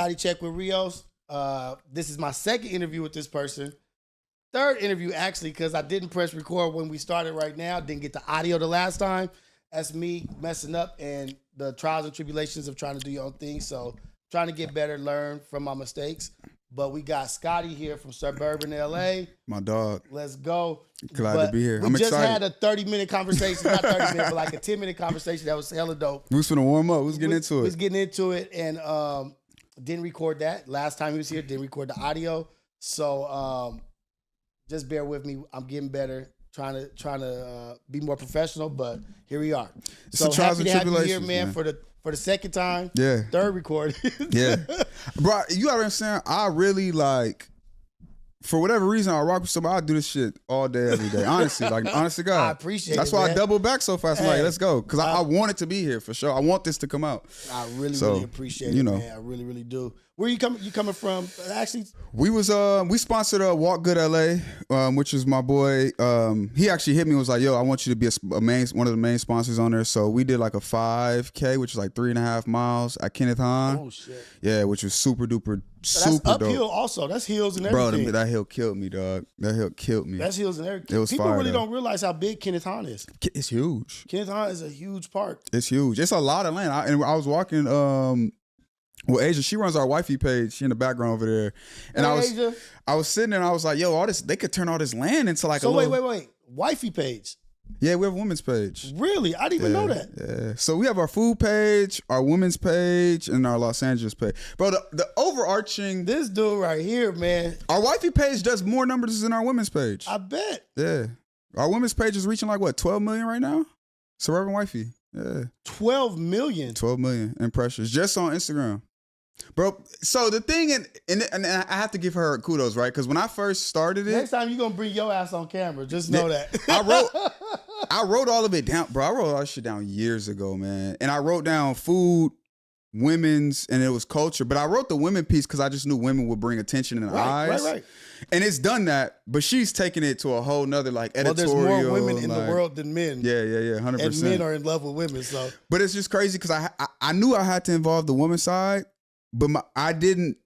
Reality Check with Rios. This is my second interview with this person. Third interview, actually, because I didn't press record when we started right now. Didn't get the audio the last time. That's me messing up and the trials and tribulations of trying to do your own thing. So trying to get better, learn from my mistakes. But we got Scottie here from Suburban LA. My dog. Let's go. Glad to be here. I'm excited. We just had a 30-minute conversation. Not 30 minutes, but like a 10-minute conversation that was hella dope. We was finna warm up. We was getting into it. We was getting into it and didn't record that. Last time he was here, didn't record the audio. So just bear with me. I'm getting better. Trying to be more professional, but here we are. So happy to have you here, man. For the second time. Yeah. Third record. Yeah. Bro, you gotta understand, I really for whatever reason, I rock with somebody. I do this shit all day, every day. Honestly, honestly, God. I appreciate it. That's why I double back so fast. I'm like, let's go. Because I want it to be here for sure. I want this to come out. I really appreciate it, man. I really, really do. Where you coming from? Actually, we sponsored Walk Good LA, which is my boy. He actually hit me and was like, yo, I want you to be one of the main sponsors on there. So we did like a 5K, which is like 3.5 miles at Kenneth Hahn. Oh shit. Yeah, which was super duper, so that's uphill dope. Also, that's hills and everything. Bro, that hill killed me, dog. That hill killed me. That's hills and everything. It was People fire, really though. don't realize how big Kenneth Hahn is. It's huge. Kenneth Hahn is a huge park. It's huge. It's a lot of land. And I was walking. Well, Asia, she runs our wifey page. She in the background over there. And I was sitting there and I was like, yo, all this, they could turn all this land into like a little... wait. Wifey page. Yeah, we have a women's page. Really? I didn't even know that. Yeah. So we have our food page, our women's page, and our Los Angeles page. Bro, the overarching... This dude right here, man. Our wifey page does more numbers than our women's page. I bet. Yeah. Our women's page is reaching like, what, 12 million right now? Suburban Wifey. Yeah. 12 million? 12 million impressions just on Instagram. Bro, so the thing, and I have to give her kudos, right? Because when I first started it... Next time you're going to bring your ass on camera. Just know that. I wrote all of it down. Bro, I wrote all that shit down years ago, man. And I wrote down food, women's, and it was culture. But I wrote the women piece because I just knew women would bring attention in the eyes. Right. And it's done that, but she's taking it to a whole nother editorial. Well, there's more women in the world than men. Yeah, 100%. And men are in love with women, so... But it's just crazy because I knew I had to involve the women's side. But I didn't.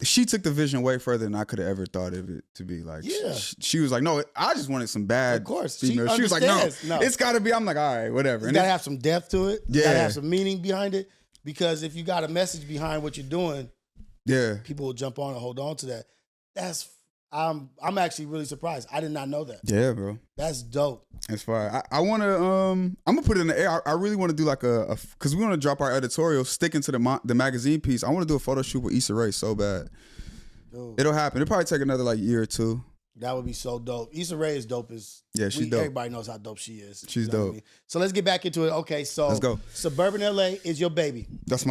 She took the vision way further than I could have ever thought of it to be. Like, yeah. She was like, no, I just wanted some bad. Of course, female. She was like, no, it's got to be. I'm like, all right, whatever. It's got to have some depth to it. Yeah, got to have some meaning behind it. Because if you got a message behind what you're doing, yeah, people will jump on and hold on to that. I'm actually really surprised. I did not know that. Yeah, bro. That's dope. That's fire. I want to, I'm going to put it in the air. I really want to do like because we want to drop our editorial, sticking to the magazine piece. I want to do a photo shoot with Issa Rae so bad. Dude. It'll happen. It'll probably take another year or two. That would be so dope. Issa Rae is dope she's dope. Everybody knows how dope she is. She's dope. I mean? So let's get back into it. Okay, so let's go. Suburban LA is your baby. That's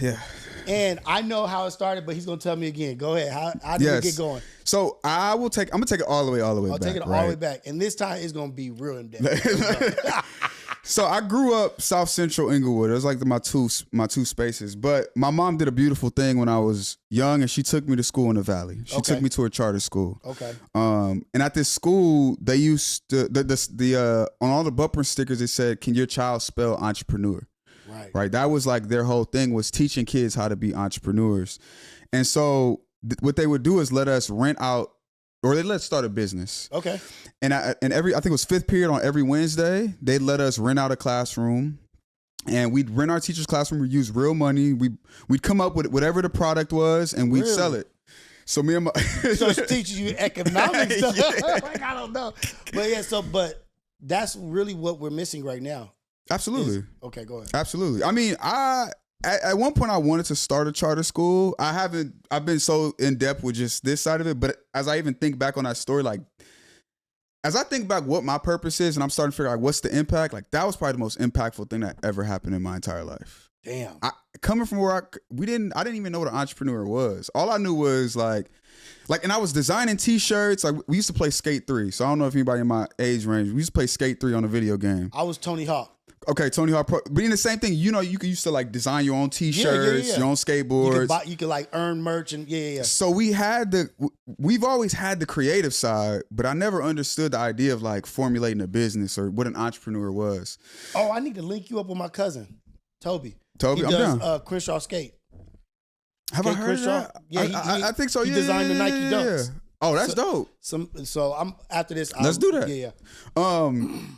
yeah. And I know how it started, but he's gonna tell me again. Go ahead. How did it get going? So I'm gonna take it all the way back. I'll take it all the way back. And this time it's gonna be real in depth. So I grew up South Central Inglewood. It was like my two spaces. But my mom did a beautiful thing when I was young, and she took me to school in the Valley. She took me to a charter school. Okay. And at this school, they used to on all the bumper stickers it said, "Can your child spell entrepreneur?" Right. That was like their whole thing, was teaching kids how to be entrepreneurs. And so what they would do is let us rent out, or they let us start a business. Okay. And I think it was fifth period on every Wednesday, they'd let us rent out a classroom, and we'd rent our teacher's classroom. We'd use real money. We'd come up with whatever the product was, and we'd sell it. So me and my so it's teaching you economics stuff. Like, I don't know. But yeah, but that's really what we're missing right now. Absolutely. Okay, go ahead. Absolutely. I mean, at one point I wanted to start a charter school. I've been so in depth with just this side of it, but as I even think back on that story, like as I think back what my purpose is, and I'm starting to figure out what's the impact, like that was probably the most impactful thing that ever happened in my entire life. Damn. Coming from where I didn't even know what an entrepreneur was. All I knew was like, and I was designing t-shirts. Like we used to play Skate 3. So I don't know if anybody in my age range, we used to play Skate 3 on a video game. I was Tony Hawk. Okay, Tony Hawk Pro. But in the same thing, you used to like design your own t-shirts, your own skateboards. You could like earn merch and yeah. So we've always had the creative side, but I never understood the idea of like formulating a business or what an entrepreneur was. Oh, I need to link you up with my cousin, Toby. He does Crenshaw Skate. Have I heard of that? Yeah, I think so. He designed the Nike Dunks. Oh, that's dope. So I'm after this. Let's do that. Yeah.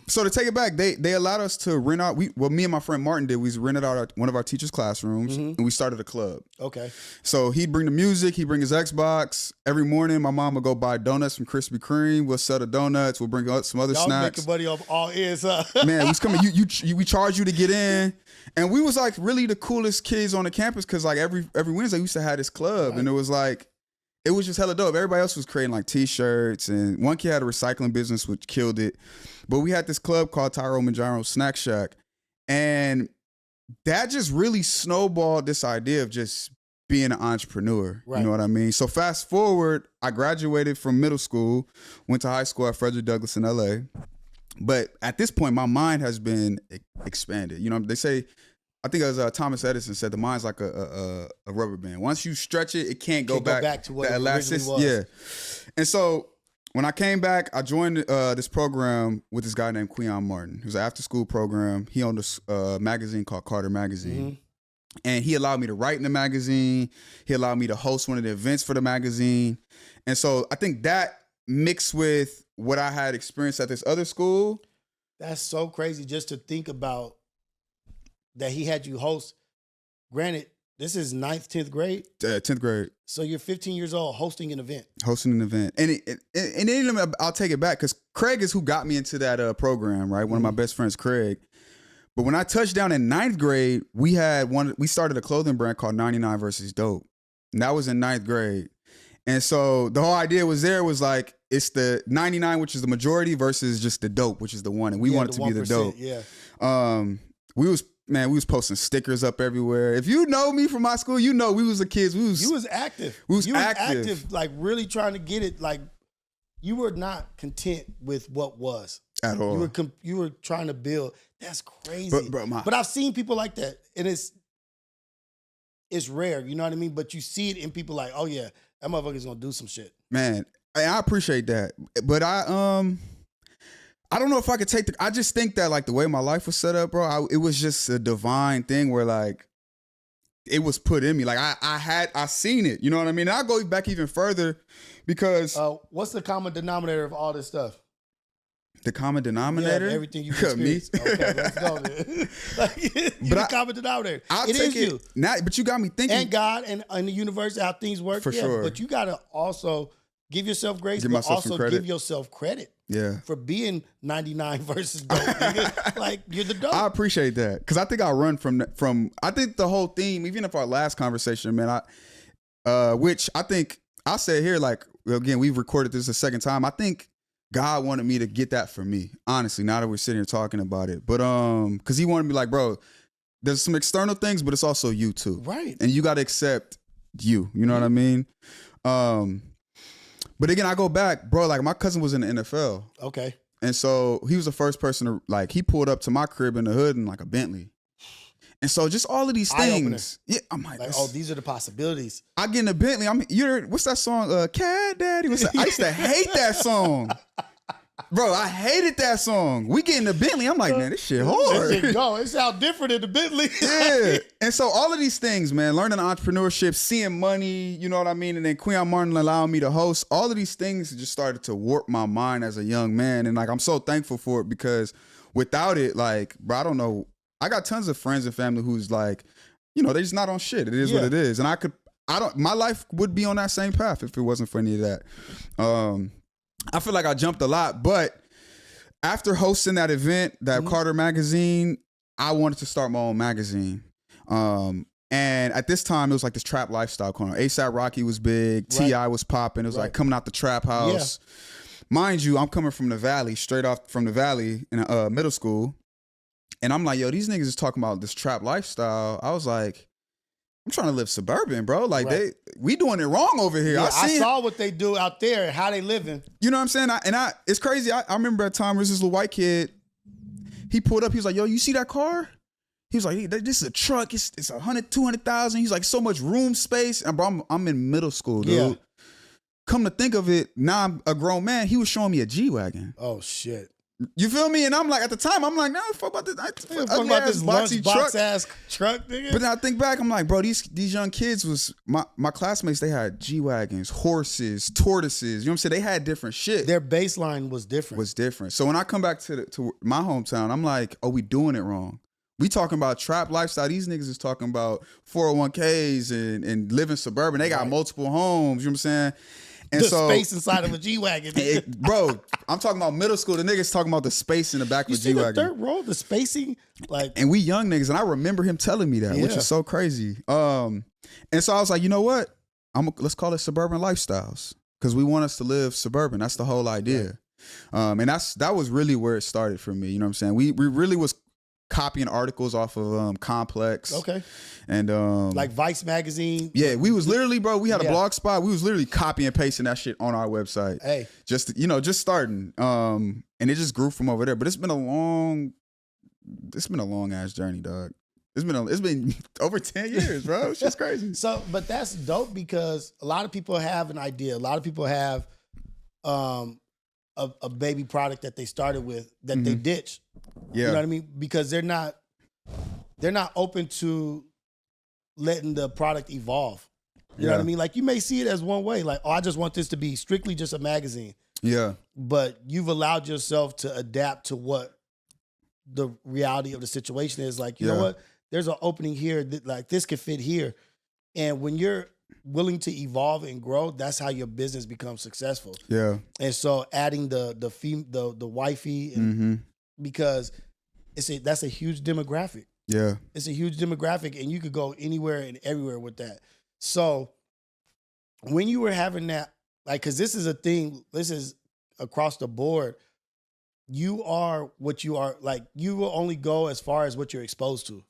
So to take it back, they allowed us to rent out. Me and my friend Martin did. We rented out one of our teachers' classrooms, and we started a club. Okay. So he'd bring the music. He'd bring his Xbox. Every morning, my mom would go buy donuts from Krispy Kreme. We'll sell the donuts. We'll bring out some other snacks. Y'all making money off all ears, huh? Man, we was coming. We charge you to get in, and we was like really the coolest kids on the campus because like every Wednesday we used to have this club, and it was like. It was just hella dope. Everybody else was creating like T-shirts, and one kid had a recycling business which killed it. But we had this club called Tyrone Manjaro Snack Shack, and that just really snowballed this idea of just being an entrepreneur. Right. You know what I mean? So fast forward, I graduated from middle school, went to high school at Frederick Douglass in LA. But at this point, my mind has been expanded. You know, they say. I think as Thomas Edison said, the mind's like a rubber band. Once you stretch it, it can't go back to what it originally was. Yeah. And so when I came back, I joined this program with this guy named Queon Martin. It was an after-school program. He owned a magazine called Carter Magazine. And he allowed me to write in the magazine. He allowed me to host one of the events for the magazine. And so I think that mixed with what I had experienced at this other school. That's so crazy just to think about. That he had you host. Granted, this is 9th, 10th grade. 10th grade. So you're 15 years old hosting an event. And I'll take it back because Craig is who got me into that program, right? One of my best friends, Craig. But when I touched down in 9th grade, we started a clothing brand called 99 versus Dope. And that was in 9th grade. And so the whole idea was like, it's the 99, which is the majority, versus just the dope, which is the one. And we wanted to be the dope. Yeah. We was posting stickers up everywhere. If you know me from my school, you know we was the kids. You was active. We was active, like really trying to get it. Like you were not content with what was at all. You were trying to build. That's crazy. But I've seen people like that, and it's rare. You know what I mean? But you see it in people like, oh yeah, that motherfucker's gonna do some shit. Man, I appreciate that, but I don't know if I could I just think that like the way my life was set up, bro, it was just a divine thing where like it was put in me. Like I seen it, you know what I mean? And I'll go back even further because. What's the common denominator of all this stuff? The common denominator? Yeah, everything you've experienced. Me? Okay, let's go, man. The common denominator. It is you. Now, but you got me thinking. And God and the universe, how things work. For sure. But you got to also give yourself grace, but also give yourself credit. Yeah, for being 99 versus dope. Nigga. Like you're the dope. I appreciate that because I think I run from. I think the whole theme, even if our last conversation, man, which I think I said here, like again, we've recorded this a second time. I think God wanted me to get that for me, honestly. Now that we're sitting here talking about it, but because He wanted me, like, bro, there's some external things, but it's also you too, right? And you got to accept you. You know what I mean? But again, I go back, bro, like my cousin was in the NFL. Okay. And so he was the first person to, like, he pulled up to my crib in the hood in like a Bentley. And so just all of these things. Yeah, I'm like oh, these are the possibilities. I get in a Bentley. What's that song? Cat Daddy? I used to hate that song. Bro, I hated that song. We get in the Bentley. I'm like, man, this shit hard. This shit go. It sounds different in the Bentley. Yeah. And so all of these things, man, learning entrepreneurship, seeing money, you know what I mean? And then Queon Martin allowing me to host, all of these things just started to warp my mind as a young man. And like, I'm so thankful for it because without it, like, bro, I don't know. I got tons of friends and family who's like, you know, they just not on shit. It is what it is. And my life would be on that same path if it wasn't for any of that. I feel like I jumped a lot, but after hosting that event, that Carter magazine, I wanted to start my own magazine. And at this time, it was like this trap lifestyle going on. A$AP Rocky was big. T.I. was popping. It was like coming out the trap house. Yeah. Mind you, I'm coming from the Valley, straight off from the Valley in middle school. And I'm like, yo, these niggas is talking about this trap lifestyle. I was like, I'm trying to live suburban, bro. Like we doing it wrong over here. Yeah, I saw what they do out there and how they living. You know what I'm saying? It's crazy. I remember a time there was this little white kid. He pulled up. He was like, yo, you see that car? He was like, hey, this is a truck. It's 100, 200,000. He's like, so much room space. And bro, I'm in middle school, dude. Yeah. Come to think of it, now I'm a grown man. He was showing me a G-Wagon. Oh, shit. You feel me? And I'm like, at the time, I'm like, no, fuck about this. Fuck about this lunchbox ass truck, nigga. But then I think back, I'm like, bro, these young kids was my classmates. They had G-wagons, horses, tortoises. You know what I'm saying? They had different shit. Their baseline was different. So when I come back to my hometown, I'm like, oh, we doing it wrong. We talking about trap lifestyle. These niggas is talking about 401ks and living suburban. They got multiple homes. You know what I'm saying? And the space inside of a G-Wagon. Bro, I'm talking about middle school. The niggas talking about the space in the back of a G-Wagon. You see the third row, the spacing? And we young niggas, and I remember him telling me that, which is so crazy. And so I was like, you know what? Let's call it suburban lifestyles, because we want us to live suburban. That's the whole idea. Right. And that was really where it started for me. You know what I'm saying? We really was copying articles off of Complex. Okay. And like Vice magazine. Yeah, we was literally, bro, we had a blog spot. We was literally copying and pasting that shit on our website. Hey. Just starting. And it just grew from over there. But it's been a long ass journey, dog. It's been over 10 years, bro. It's just crazy. So, but that's dope, because a lot of people have an idea. A lot of people have a baby product that they started with that they ditch. Yeah. You know what I mean? Because they're not open to letting the product evolve. You know what I mean? Like, you may see it as one way, like, oh, I just want this to be strictly just a magazine. Yeah. But you've allowed yourself to adapt to what the reality of the situation is. Like, you know what? There's an opening here that, like, this could fit here. And when you're willing to evolve and grow, that's how your business becomes successful. Yeah. And so adding the wifey, and because that's a huge demographic. Yeah. It's a huge demographic, and you could go anywhere and everywhere with that. So when you were having that, like, because this is a thing, this is across the board, you are what you are. Like, you will only go as far as what you're exposed to.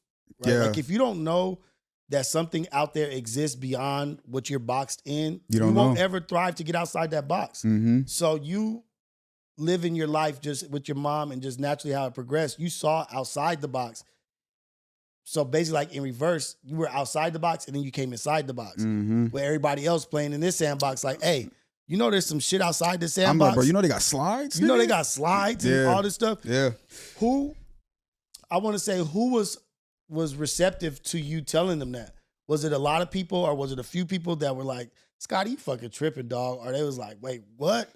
Right? Yeah. Like, if you don't know that something out there exists beyond what you're boxed in, you won't ever thrive to get outside that box. Mm-hmm. So you living your life just with your mom and just naturally how it progressed, you saw outside the box. So basically, like, in reverse, you were outside the box and then you came inside the box. Mm-hmm. Where everybody else playing in this sandbox, like, hey, you know there's some shit outside this sandbox? I'm like, bro, you know they got slides? You know they got slides and all this stuff? Yeah. Who was receptive to you telling them that? Was it a lot of people, or was it a few people that were like, Scottie, you fucking tripping, dog? Or they was like, wait, what?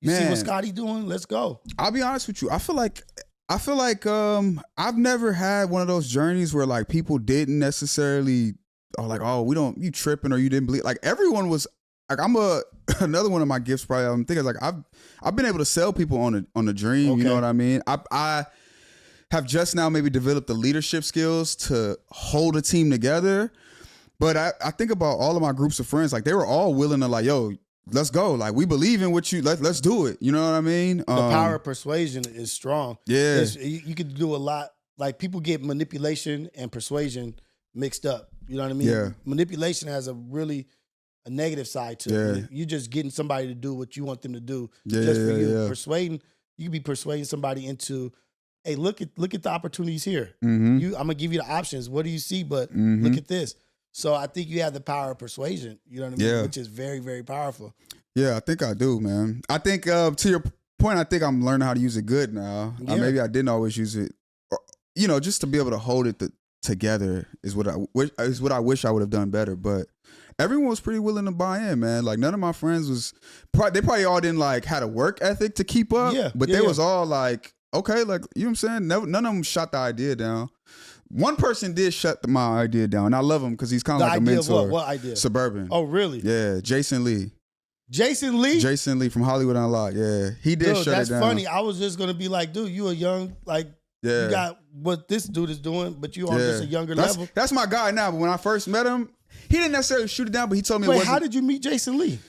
You see what Scottie doing? Let's go. I'll be honest with you. I feel like I've never had one of those journeys where, like, people didn't necessarily like, oh, you tripping, or you didn't believe. Like, everyone was like, another one of my gifts probably I'm thinking is, like, I've been able to sell people on a dream. Okay. You know what I mean? I have just now maybe developed the leadership skills to hold a team together. But I think about all of my groups of friends, like, they were all willing to, like, yo, let's go. Like, we believe in what let's do it. You know what I mean? The power of persuasion is strong. Yeah. You could do a lot. Like, people get manipulation and persuasion mixed up. You know what I mean? Yeah. Manipulation has a negative side to it. You're just getting somebody to do what you want them to do just for you. Persuading, you could be persuading somebody into, hey, look at the opportunities here. Mm-hmm. I'm gonna give you the options. What do you see? But look at this. So I think you have the power of persuasion. You know what I mean? Yeah. Which is very, very powerful. Yeah, I think I do, man. I think to your point, I think I'm learning how to use it good now. Yeah. Maybe I didn't always use it, just to be able to hold it together is what I wish I would have done better. But everyone was pretty willing to buy in, man. Like, none of my friends they probably all didn't, like, had a work ethic to keep up. Yeah, but they was all like, okay, like, you know what I'm saying? None of them shot the idea down. One person did shut my idea down, and I love him because he's kind of like a mentor. What idea? Suburban. Oh, really? Yeah, Jason Lee. Jason Lee? Jason Lee from Hollywood Unlocked. Yeah, he did shut it down. That's funny. I was just going to be like, dude, you a young, like, you got what this dude is doing, but you on just a younger level. That's my guy now, but when I first met him, he didn't necessarily shoot it down, but he told me it wasn't. How did you meet Jason Lee?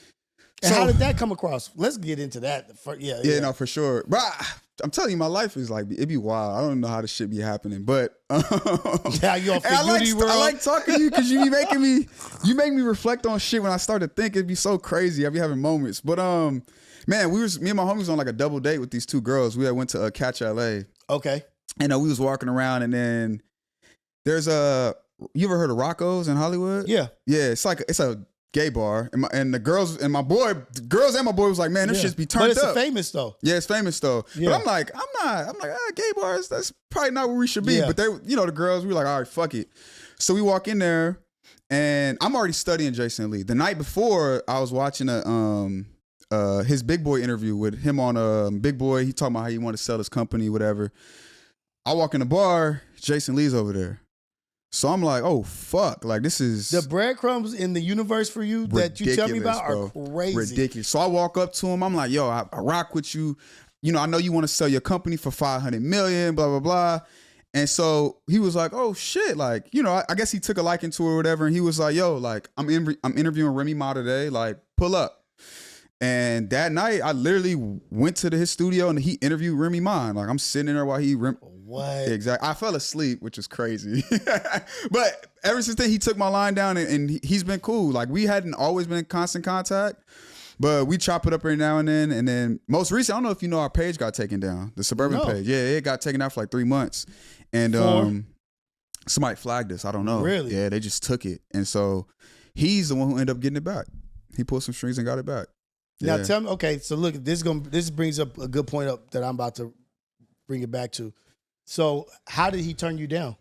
And how did that come across? Let's get into that. Yeah, no, for sure. But I'm telling you, my life is like, it'd be wild. I don't know how this shit be happening, but yeah, you on I like talking to you because you make me reflect on shit. When I start to think, it'd be so crazy. I be having moments. But man, me and my homies on, like, a double date with these two girls. We had went to Catch LA. Okay. And we was walking around, and then there's you ever heard of Rocco's in Hollywood? Yeah. Yeah, it's a gay bar, and the girls and my boy was like, man, this shit be turned up. But it's famous though. Yeah, it's famous though. Yeah. But I'm like, gay bars, that's probably not where we should be. Yeah. But they, the girls, we were like, all right, fuck it. So we walk in there, and I'm already studying Jason Lee. The night before, I was watching his Big Boy interview with him on Big Boy. He talking about how he wanted to sell his company, whatever. I walk in the bar, Jason Lee's over there. So I'm like, oh, fuck. Like, this is... The breadcrumbs in the universe for you that you tell me about are crazy. Ridiculous. So I walk up to him. I'm like, yo, I rock with you. I know you want to sell your company for $500 million, blah, blah, blah. And so he was like, oh, shit. Like, I guess he took a liking to it or whatever. And he was like, yo, like, I'm interviewing Remy Ma today. Like, pull up. And that night, I literally went to his studio and he interviewed Remy Ma. Like, I'm sitting there while he... What? Exactly. I fell asleep, which is crazy. But ever since then, he took my line down and he's been cool. Like, we hadn't always been in constant contact, but we chop it up every now and then. And then most recently, I don't know if you know, our page got taken down, the Suburban page. Yeah, it got taken down for like 3 months. And somebody flagged us. I don't know. Really? Yeah, they just took it. And so he's the one who ended up getting it back. He pulled some strings and got it back. Now tell me, okay, so look, this brings up a good point up that I'm about to bring it back to. So how did he turn you down?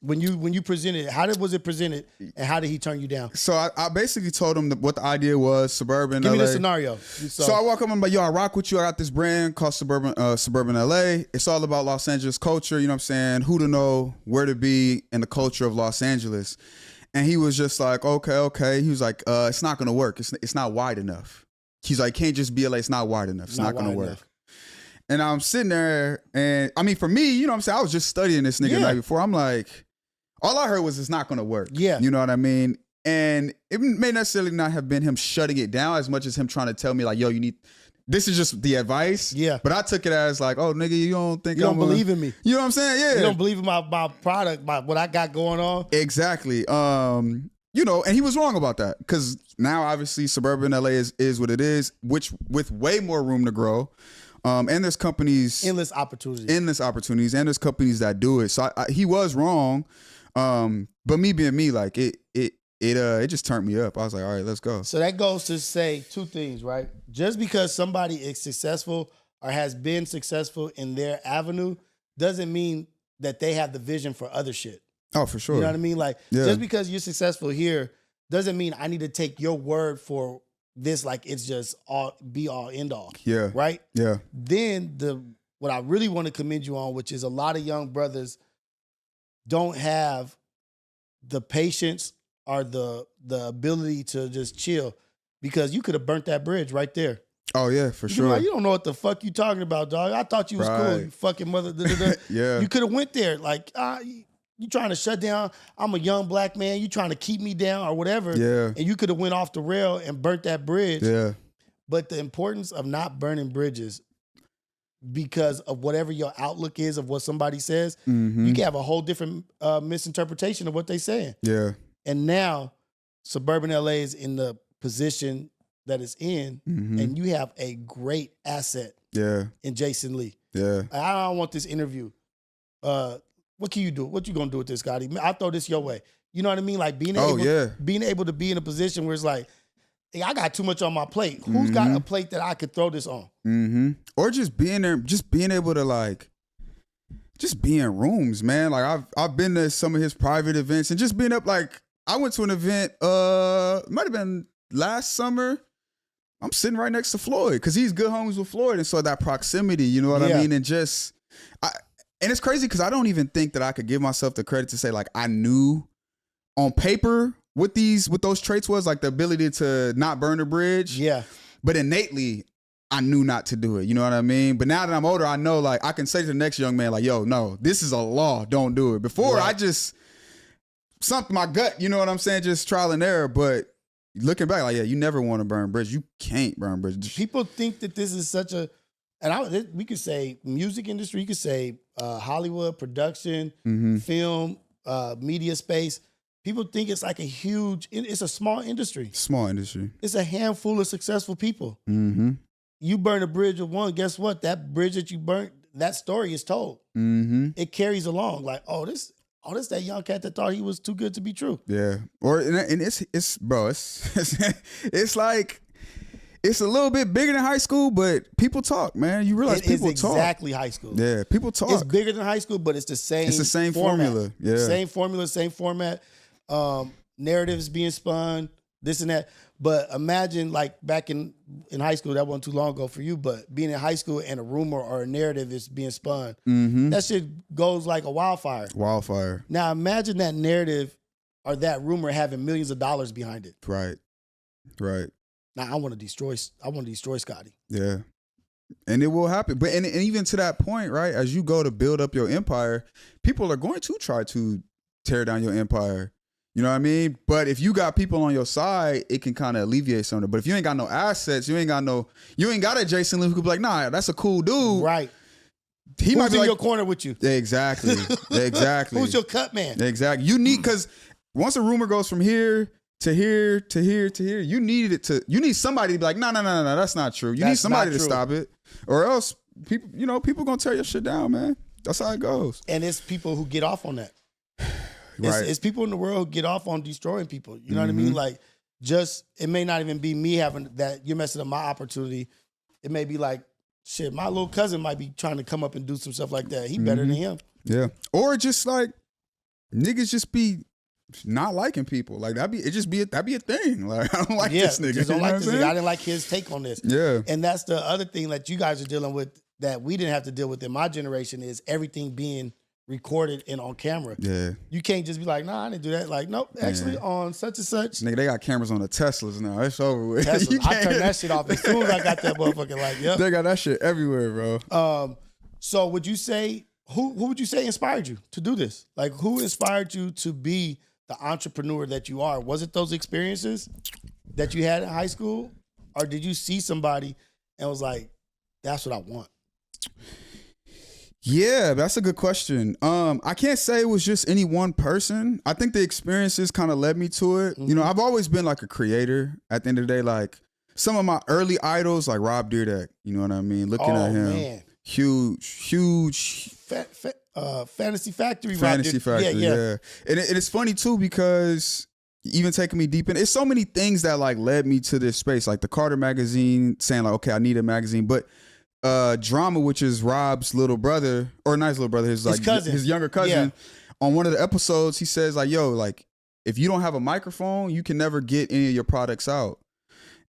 When you presented it, was it presented, and how did he turn you down? So I basically told him what the idea was, Suburban Give LA. me the scenario. So I walk up and I'm like, yo, I rock with you. I got this brand called Suburban LA. It's all about Los Angeles culture, you know what I'm saying? Who to know, where to be in the culture of Los Angeles. And he was just like, okay. He was like, it's not gonna work. It's not wide enough. He's like, can't just be LA, it's not wide enough. It's not gonna work. Enough. And I'm sitting there, and I mean, for me, you know what I'm saying? I was just studying this nigga the night before. I'm like, all I heard was it's not going to work. Yeah. You know what I mean? And it may necessarily not have been him shutting it down as much as him trying to tell me, like, yo, this is just the advice. Yeah. But I took it as like, oh, nigga, you don't think you don't believe in me. You know what I'm saying? Yeah. You don't believe in my product, what I got going on. Exactly. And he was wrong about that, because now obviously Suburban LA is what it is, which with way more room to grow. And there's companies, endless opportunities, and there's companies that do it. So he was wrong, but me being me, like it just turned me up. I was like, all right, let's go. So that goes to say two things, right? Just because somebody is successful or has been successful in their avenue doesn't mean that they have the vision for other shit. Oh, for sure. You know what I mean? Like, just because you're successful here doesn't mean I need to take your word for this, like it's just all end all. Yeah. Right? Yeah. Then what I really want to commend you on, which is a lot of young brothers don't have the patience or the ability to just chill, because you could have burnt that bridge right there. Oh yeah, for sure. Like, you don't know what the fuck you talking about, dog. I thought you was cool, you fucking mother. Yeah. You could have went there, like, you trying to shut down, I'm a young black man, you trying to keep me down or whatever. Yeah. And you could have went off the rail and burnt that bridge. Yeah. But the importance of not burning bridges because of whatever your outlook is of what somebody says, you can have a whole different misinterpretation of what they're saying. Yeah. And now Suburban LA is in the position that it's in, and you have a great asset in Jason Lee. Yeah. I don't want this interview. What can you do? What you gonna do with this, Scottie? I'll throw this your way. You know what I mean? Like being able to be in a position where it's like, hey, I got too much on my plate. Who's got a plate that I could throw this on? Or just being there, just being able to like, just be in rooms, man. Like I've been to some of his private events and just being up. Like I went to an event, might have been last summer. I'm sitting right next to Floyd because he's good homies with Floyd, and so that proximity, you know what I mean, and just and it's crazy because I don't even think that I could give myself the credit to say like I knew on paper what those traits was, like the ability to not burn a bridge. Yeah. But innately, I knew not to do it. You know what I mean? But now that I'm older, I know like I can say to the next young man like, yo, no, this is a law. Don't do it. Before I just something my gut, you know what I'm saying? Just trial and error. But looking back, like, yeah, you never want to burn bridge. You can't burn bridge. People think that this is such a, and we could say music industry, you could say Hollywood, production, film, media space. People think it's like it's a small industry. Small industry. It's a handful of successful people. You burn a bridge with one, guess what? That bridge that you burnt, that story is told. It carries along like, oh, oh, this that young cat that thought he was too good to be true. Yeah. Or and it's bro, it's like it's a little bit bigger than high school, but people talk, man. You realize people talk. Exactly high school. Yeah, people talk. It's bigger than high school, but it's the same. It's the same format. formula. Yeah. Same formula, same format. Narratives being spun, this and that. But imagine like back in high school, that wasn't too long ago for you, but being in high school and a rumor or a narrative is being spun. Mm-hmm. That shit goes like a wildfire. Wildfire. Now imagine that narrative or that rumor having millions of dollars behind it. Right. Right. Now I want to destroy Scottie. Yeah. And it will happen. But and even to that point, right, as you go to build up your empire, people are going to try to tear down your empire. You know what I mean? But if you got people on your side, it can kind of alleviate some of it. But if you ain't got no assets, you ain't got a Jason Lee who could be like, nah, that's a cool dude. Right. He might be in like, your corner with you. Exactly. Exactly. Who's your cut man? Exactly. You need, because once a rumor goes from here to here to here to here, you need somebody to be like, no, that's not true. You need somebody to stop it. Or else people gonna tear your shit down, man. That's how it goes. And it's people who get off on that. Right. It's people in the world who get off on destroying people. You know what I mean? Like, it may not even be me having that, you're messing up my opportunity. It may be like, shit, my little cousin might be trying to come up and do some stuff like that. He better than him. Yeah. Or just like, niggas just be not liking people. Like, that'd be a thing. Like, I don't like this nigga. Just don't like this nigga. I didn't like his take on this. Yeah. And that's the other thing that you guys are dealing with that we didn't have to deal with in my generation is everything being recorded and on camera. Yeah. You can't just be like, nah, I didn't do that. Like, nope, actually on such and such. Nigga, they got cameras on the Teslas now. It's over with. Teslas. I turned that shit off as soon as I got that motherfucker. Like, yep. They got that shit everywhere, bro. So would you say, who would you say inspired you to do this? Like, who inspired you to be the entrepreneur that you are? Was it those experiences that you had in high school? Or did you see somebody and was like, that's what I want? Yeah, that's a good question. I can't say it was just any one person. I think the experiences kind of led me to it. You know, I've always been like a creator. At the end of the day, like some of my early idols, like Rob Dyrdek, you know what I mean? Looking at him, man. Huge. Fantasy Factory. Yeah. And it's funny too because even taking me deep in, it's so many things that like led me to this space. Like the Carter magazine saying like, okay, I need a magazine, but Drama, which is Rob's little brother, or not his little brother, his cousin, his younger cousin. Yeah. On one of the episodes, he says like, yo, like if you don't have a microphone, you can never get any of your products out.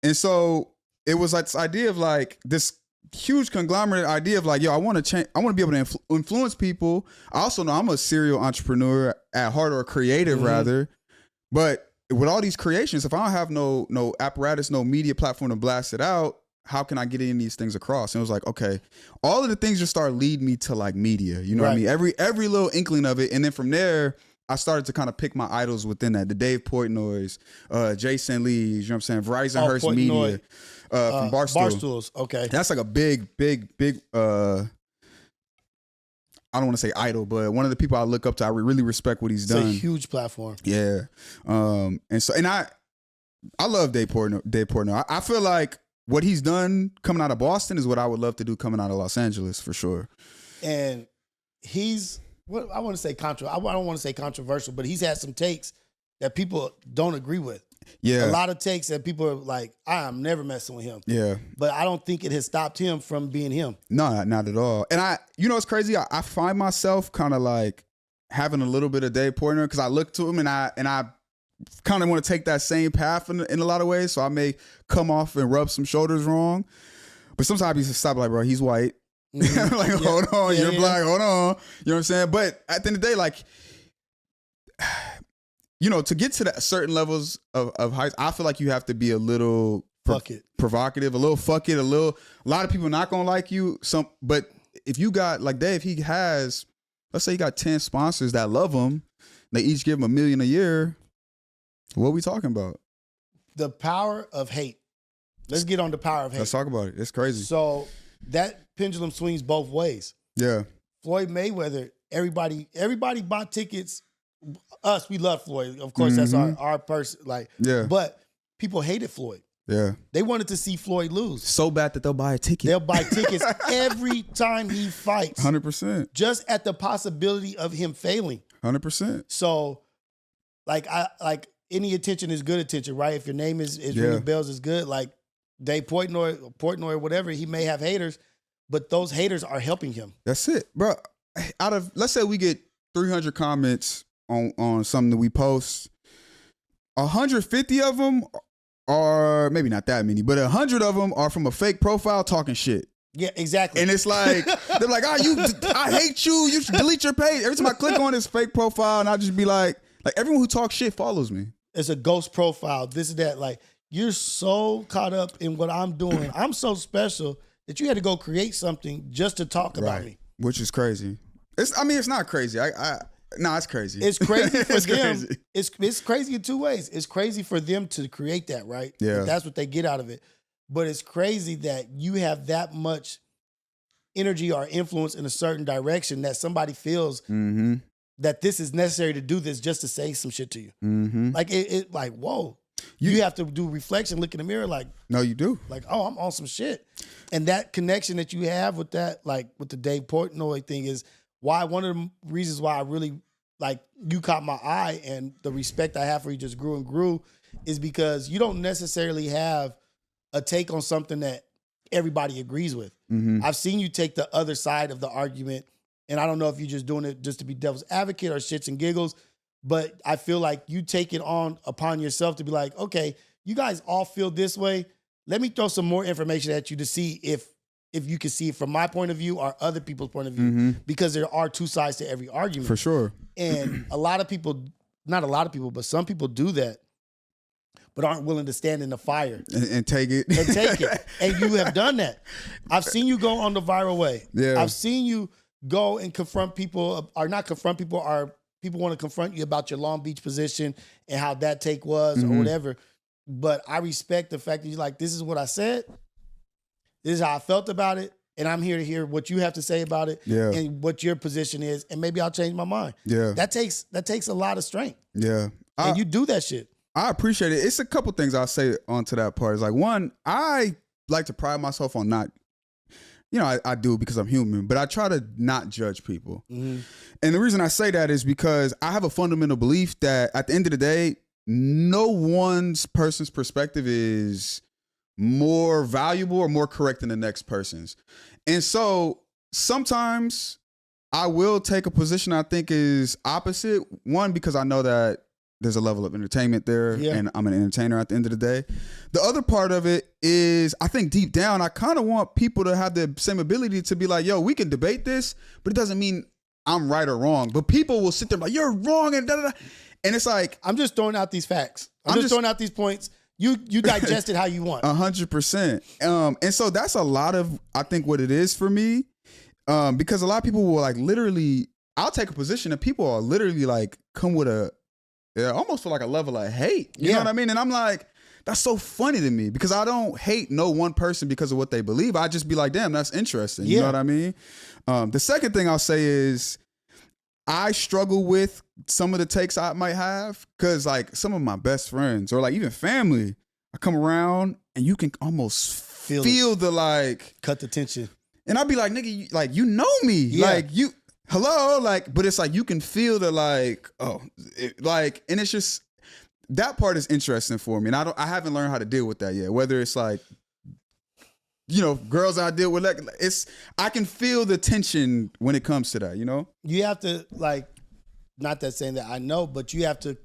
And so it was like this idea of like this huge conglomerate idea of like, yo, I want to change. I want to be able to influence people. I also know I'm a serial entrepreneur at heart, or creative rather. But with all these creations, if I don't have no apparatus, no media platform to blast it out, how can I get any of these things across? And it was like, okay, all of the things just started leading me to like media. You know what I mean? Every little inkling of it. And then from there, I started to kind of pick my idols within that. The Dave Portnoy's, Jason Lee's, you know what I'm saying? Verizon Hearst Media, from Barstools. Okay. That's like a big, I don't want to say idol, but one of the people I look up to. I really respect what he's done. It's a huge platform. Yeah. And I love Dave Portnoy. I feel like what he's done coming out of Boston is what I would love to do coming out of Los Angeles for sure. And he's, what I want to say I don't want to say controversial, but he's had some takes that people don't agree with. Yeah. A lot of takes that people are like, I'm never messing with him. Yeah. But I don't think it has stopped him from being him. No, not at all. And it's crazy. I find myself kind of like having a little bit of Dave Portnoy because I look to him and I kind of want to take that same path in a lot of ways. So I may come off and rub some shoulders wrong. But sometimes I stop like, bro, he's white. Mm-hmm. Like, hold on, you're black, hold on. You know what I'm saying? But at the end of the day, like, to get to the certain levels of height, I feel like you have to be a little provocative, a little fuck it, a lot of people not gonna like you. But if you got, like Dave, he has, let's say he got 10 sponsors that love him, they each give him $1 million a year. What are we talking about? The power of hate. Let's get on the power of hate. Let's talk about it. It's crazy. So that pendulum swings both ways. Yeah. Floyd Mayweather, everybody bought tickets. Us, we love Floyd. Of course, that's our person. Like, yeah. But people hated Floyd. Yeah. They wanted to see Floyd lose. So bad that they'll buy a ticket. They'll buy tickets every time he fights. 100%. Just at the possibility of him failing. 100%. So like any attention is good attention, right? If your name is ringing bells is good. Like Dave Portnoy, whatever, he may have haters, but those haters are helping him. That's it, bro. Out of, let's say we get 300 comments on something that we post, 150 of them are, maybe not that many, but 100 of them are from a fake profile talking shit. Yeah, exactly. And it's like, they're like, I hate you. You should delete your page. Every time I click on his fake profile, and I just be like everyone who talks shit follows me. It's a ghost profile. This is that. Like, you're so caught up in what I'm doing. I'm so special that you had to go create something just to talk about me. Which is crazy. It's not crazy. It's crazy. It's crazy for them. Crazy. It's crazy in two ways. It's crazy for them to create that, right? Yeah. That's what they get out of it. But it's crazy that you have that much energy or influence in a certain direction that somebody feels that this is necessary to do this just to say some shit to you. Mm-hmm. Like it like, whoa. You have to do reflection, look in the mirror like, no, you do. Like, oh, I'm on some shit. And that connection that you have with that, like with the Dave Portnoy thing is why one of the reasons why I really like you caught my eye and the respect I have for you just grew and grew is because you don't necessarily have a take on something that everybody agrees with. Mm-hmm. I've seen you take the other side of the argument, and I don't know if you're just doing it just to be devil's advocate or shits and giggles, but I feel like you take it on upon yourself to be like, okay, you guys all feel this way. Let me throw some more information at you to see if you can see it from my point of view or other people's point of view, because there are two sides to every argument. For sure. And a lot of people, not a lot of people, but some people do that, but aren't willing to stand in the fire. And take it. And take it. And you have done that. I've seen you go on the viral way. Yeah. I've seen you go and confront people, or not confront people, or people want to confront you about your Long Beach position and how that take was or whatever. But I respect the fact that you're like, this is what I said. This is how I felt about it. And I'm here to hear what you have to say about it and what your position is. And maybe I'll change my mind. Yeah. That takes a lot of strength. Yeah. And you do that shit. I appreciate it. It's a couple things I'll say onto that part. It's like, one, I like to pride myself on not, I do because I'm human, but I try to not judge people. Mm-hmm. And the reason I say that is because I have a fundamental belief that at the end of the day, no person's perspective is more valuable or more correct than the next person's. And so sometimes I will take a position I think is opposite. One, because I know that there's a level of entertainment there and I'm an entertainer at the end of the day. The other part of it is I think deep down, I kind of want people to have the same ability to be like, yo, we can debate this, but it doesn't mean I'm right or wrong. But people will sit there like, you're wrong and da-da-da. And it's like, I'm just throwing out these facts. I'm just throwing out these points. You digest it how you want. 100%. And so that's a lot of, I think, what it is for me. Because a lot of people will like literally, I'll take a position and people are literally like come with almost feel like a level of hate. You know what I mean? And I'm like, that's so funny to me because I don't hate no one person because of what they believe. I just be like, damn, that's interesting. You know what I mean? The second thing I'll say is I struggle with some of the takes I might have because like some of my best friends or like even family, I come around and you can almost feel the like cut the tension. And I'll be like, nigga, you know me. Like you, hello, like, but it's like you can feel the like, and it's just that part is interesting for me. And I haven't learned how to deal with that yet. Whether it's like, girls I deal with, like I can feel the tension when it comes to that, You have to like, not that saying that I know, but you have to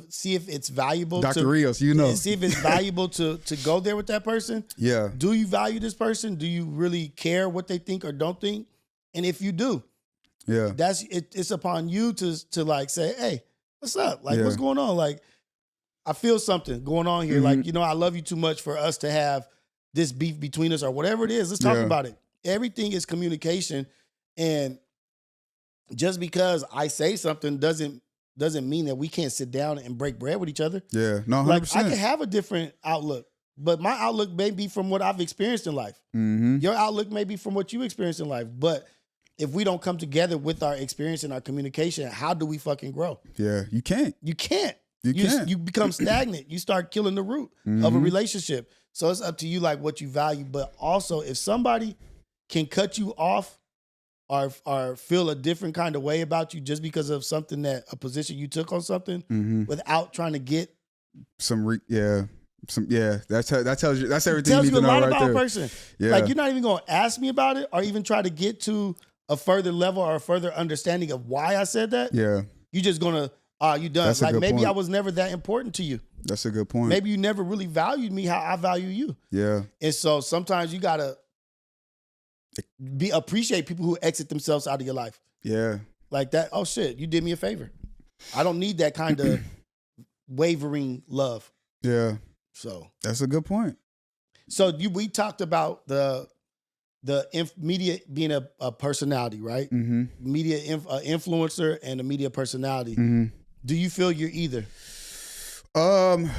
see if it's valuable. Dr. Rios, see if it's valuable to go there with that person. Yeah. Do you value this person? Do you really care what they think or don't think? And if you do, it's upon you to like say, hey, what's up? Like, what's going on? Like, I feel something going on here. Like, I love you too much for us to have this beef between us or whatever it is. Let's talk about it. Everything is communication. And just because I say something doesn't mean that we can't sit down and break bread with each other. Yeah, no, 100%. Like, I can have a different outlook, but my outlook may be from what I've experienced in life. Mm-hmm. Your outlook may be from what you experienced in life. But if we don't come together with our experience and our communication, how do we fucking grow? Yeah, you can't. You can't. You become stagnant. You start killing the root of a relationship. So it's up to you, like what you value. But also, if somebody can cut you off are feel a different kind of way about you just because of something a position you took on something without trying to get that tells you that's everything tells you need you a to know lot right about there. a person. Yeah. Like you're not even going to ask me about it or even try to get to a further level or a further understanding of why I said that. Yeah. You're just going to you done. That's a like good maybe point. I was never that important to you. That's a good point. Maybe you never really valued me how I value you. Yeah. And so sometimes you got to appreciate people who exit themselves out of your life. Yeah. Like that. Oh shit, you did me a favor. I don't need that kind of wavering love. Yeah. So that's a good point. So we talked about the media being a personality, right? Mm-hmm. Media influencer and a media personality. Mm-hmm. Do you feel you're either? I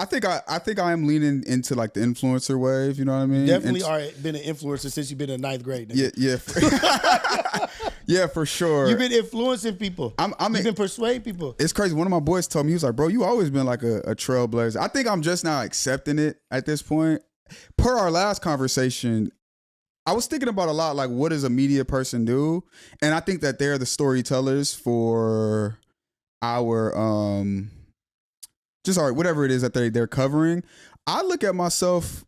think I am leaning into like the influencer wave. You know what I mean? Definitely are been an influencer since you've been in ninth grade. Nigga. Yeah. Yeah, for sure. You've been influencing people. You've been persuading people. It's crazy. One of my boys told me, he was like, bro, you always been like a trailblazer. I think I'm just now accepting it at this point. Per our last conversation, I was thinking about a lot, like what does a media person do? And I think that they're the storytellers for our whatever it is that they're covering. I look at myself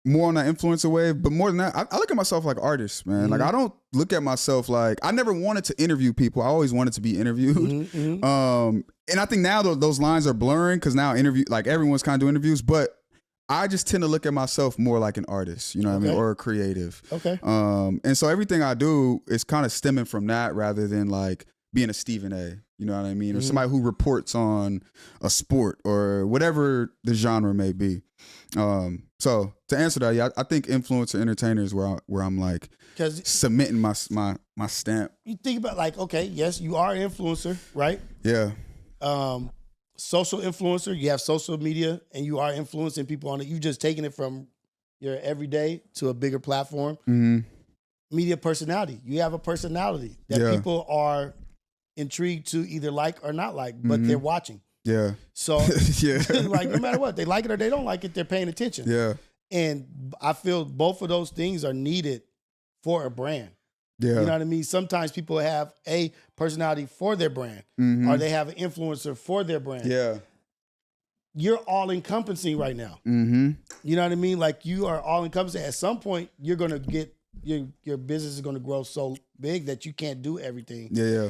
more on that influencer wave, but more than that, I look at myself like artist, man. Mm-hmm. Like I don't look at myself like, I never wanted to interview people. I always wanted to be interviewed. Mm-hmm. And I think now those lines are blurring because now like everyone's kind of doing interviews, but I just tend to look at myself more like an artist, you know what I mean? Or a creative. Okay. And so everything I do is kind of stemming from that rather than like being a Stephen A, you know what I mean? Or somebody who reports on a sport or whatever the genre may be. So to answer that, yeah, I think influencer entertainer is where I'm like submitting my stamp. You think about like, okay, yes, you are an influencer, right? Yeah. Social influencer, you have social media and you are influencing people on it. You've just taken it from your everyday to a bigger platform. Mm-hmm. Media personality, you have a personality that people are intrigued to either like or not like, but they're watching. Yeah. So like no matter what, they like it or they don't like it, they're paying attention. Yeah. And I feel both of those things are needed for a brand. Yeah. You know what I mean? Sometimes people have a personality for their brand or they have an influencer for their brand. Yeah. You're all encompassing right now. Mm-hmm. You know what I mean? Like you are all encompassing. At some point, you're going to get your business is going to grow so big that you can't do everything. Yeah.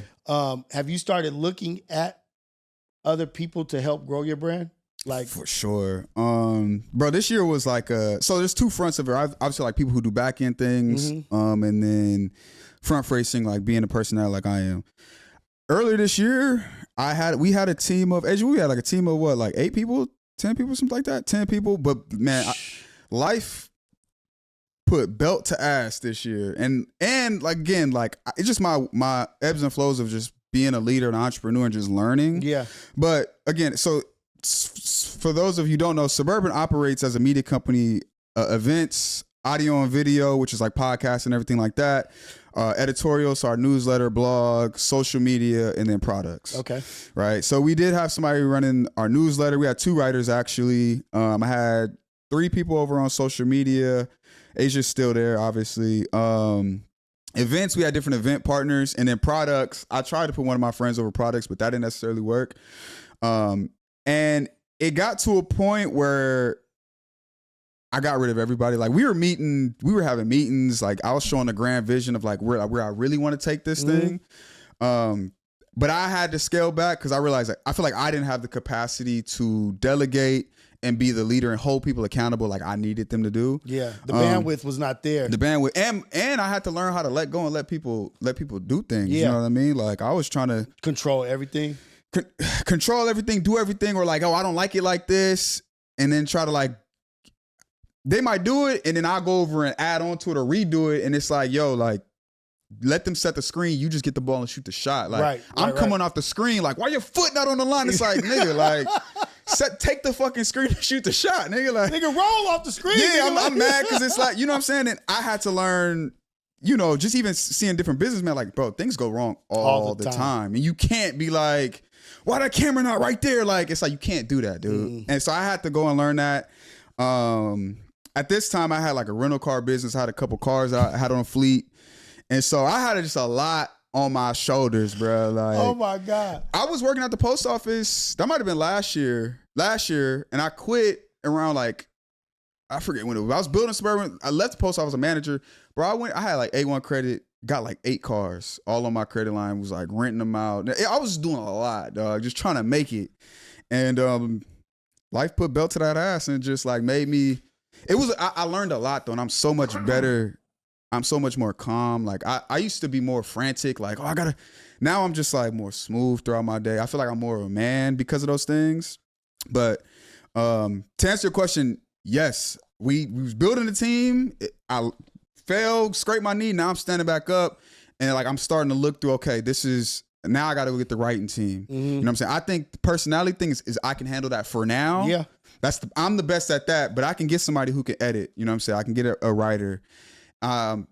Have you started looking at other people to help grow your brand? Like for sure. Bro, this year was like so there's two fronts of it. Obviously like people who do back end things, and then front facing, like being a personality like I am. Earlier this year, we had a team of like a team of what, like 8 people, 10 people, something like that. 10 people. But man, life put belt to ass this year. And like again, like it's just my ebbs and flows of just being a leader, an entrepreneur, and just learning. Yeah. But again, so for those of you who don't know, Suburban operates as a media company, events, audio and video, which is like podcasts and everything like that. Editorial, so our newsletter, blog, social media, and then products. Okay. Right. So we did have somebody running our newsletter. We had 2 writers actually. I had 3 people over on social media. Asia's still there, obviously. Events, we had different event partners, and then products. I tried to put one of my friends over products, but that didn't necessarily work. And it got to a point where I got rid of everybody. Like we were having meetings. Like I was showing the grand vision of like where I really want to take this thing. But I had to scale back because I realized like, I feel like I didn't have the capacity to delegate and be the leader and hold people accountable like I needed them to do. Yeah, the bandwidth was not there. The bandwidth, and I had to learn how to let go and let people do things. Yeah. You know what I mean? Like I was trying to control everything, control everything, do everything, or like, oh, I don't like it like this, and then try to like. They might do it, and then I'll go over and add on to it or redo it, and it's like, yo, like, let them set the screen. You just get the ball and shoot the shot. Like, I'm coming off the screen, like, why your foot not on the line? It's like, nigga, like, take the fucking screen and shoot the shot, nigga. Like, nigga, roll off the screen. Yeah, I'm mad because it's like, you know what I'm saying? And I had to learn, you know, just even seeing different businessmen, like, bro, things go wrong all the time. And you can't be like, why that camera not right there? Like, it's like, you can't do that, dude. And so I had to go and learn that. at this time I had like a rental car business. I had a couple cars I had on a fleet. And so I had just a lot on my shoulders, bro. Like, oh my God. I was working at the post office. That might've been last year. And I quit around like, I forget when it was. I was building Suburban. I left the post office as a manager. Bro, I had like A1 credit, got like 8 cars. All on my credit line, was like renting them out. I was doing a lot, dog, just trying to make it. And life put belt to that ass and just like made me, I learned a lot though, and I'm so much better. I'm so much more calm. Like I used to be more frantic, like, now I'm just like more smooth throughout my day. I feel like I'm more of a man because of those things. But to answer your question, yes, we was building a team. I fell, scraped my knee. Now I'm standing back up and like I'm starting to look through, okay, now I got to go get the writing team. Mm-hmm. You know what I'm saying? I think the personality thing is I can handle that for now. Yeah. I'm the best at that, but I can get somebody who can edit. You know what I'm saying? I can get a writer.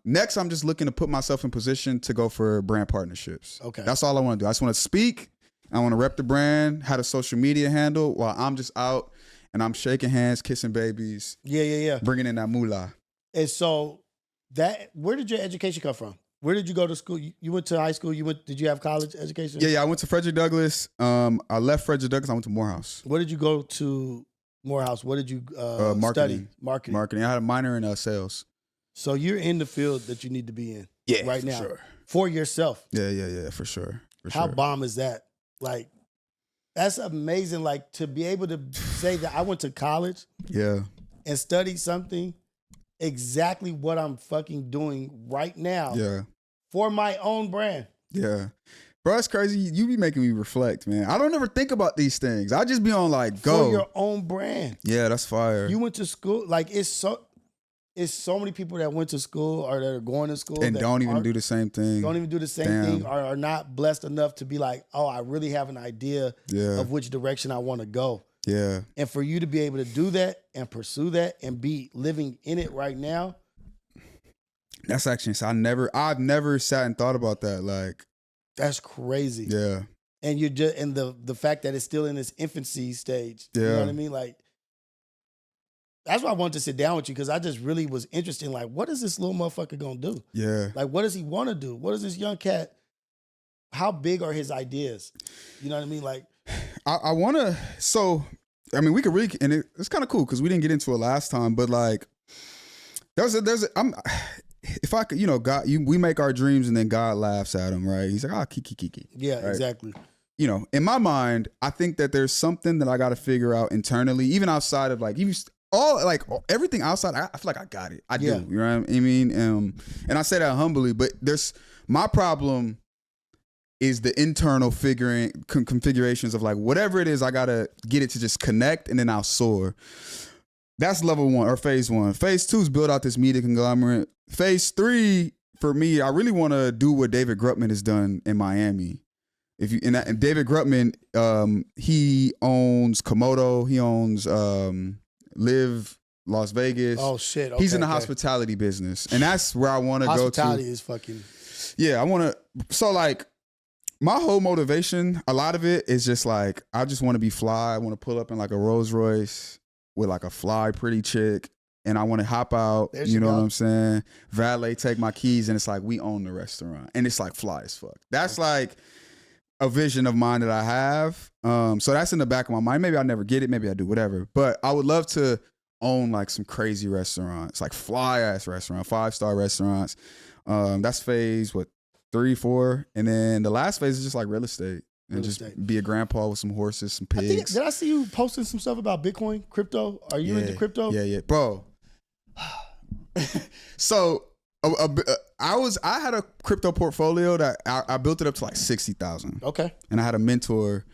Next, I'm just looking to put myself in position to go for brand partnerships. Okay. That's all I want to do. I just want to speak. I want to rep the brand, have a social media handle while I'm just out and I'm shaking hands, kissing babies. Yeah. Bringing in that moolah. And so where did your education come from? Where did you go to school? You went to high school. Did you have college education? Yeah. I went to Frederick Douglass. I left Frederick Douglass. I went to Morehouse. Where did you go to Morehouse? What did you study? Marketing. I had a minor in sales. So you're in the field that you need to be in right now. Sure. For yourself. Yeah, for sure. How bomb is that? Like, that's amazing. Like, to be able to say that I went to college and studied something exactly what I'm fucking doing right now for my own brand. Yeah. Bro, that's crazy. You be making me reflect, man. I don't ever think about these things. I just be on like, go. For your own brand. Yeah, that's fire. You went to school. Like, it's so many people that went to school or that are going to school and don't even do the same thing. Don't even do the same thing or are not blessed enough to be like, oh, I really have an idea of which direction I want to go. Yeah. And for you to be able to do that and pursue that and be living in it right now. That's actually, so I've never sat and thought about that. Like, that's crazy. Yeah. And you're just, and the fact that it's still in its infancy stage. Yeah. You know what I mean? Like, that's why I wanted to sit down with you, because I just really was interested in, like, what is this little motherfucker gonna do? Yeah. Like, what does he want to do? What is this young cat? How big are his ideas? You know what I mean? Like, I want to, so, I mean, we could really, and it's kind of cool because we didn't get into it last time, but like, if I could, God, we make our dreams and then God laughs at them, right? He's like, kiki. Yeah, right? Exactly. In my mind, I think that there's something that I got to figure out internally, even outside of like, everything outside, I feel like I got it. I do. You know what I mean? And I say that humbly, but my problem is the internal configurations of like, whatever it is, I got to get it to just connect and then I'll soar. That's level 1 or phase 1. Phase 2 is build out this media conglomerate. Phase 3 for me, I really want to do what David Grutman has done in Miami. And David Grutman, he owns Komodo, he owns Live Las Vegas. Oh shit! Okay, he's in the hospitality business, and that's where I want to go to. Hospitality is fucking. Yeah, I want to. So like, my whole motivation, a lot of it is just like, I just want to be fly. I want to pull up in like a Rolls Royce with like a fly, pretty chick, and I want to hop out. You know what I'm saying? Valet take my keys, and it's like we own the restaurant, and it's like fly as fuck. That's like a vision of mine that I have. So that's in the back of my mind. Maybe I'll never get it. Maybe I do, whatever. But I would love to own like some crazy restaurants, like fly ass restaurant, 5-star restaurants. That's phase 3, 4. And then the last phase is just like real estate. And just be a grandpa with some horses, some pigs. Did I see you posting some stuff about Bitcoin, crypto? Are you into crypto? Yeah. Bro. So I had a crypto portfolio that I built it up to like 60,000. Okay. And I had a mentor,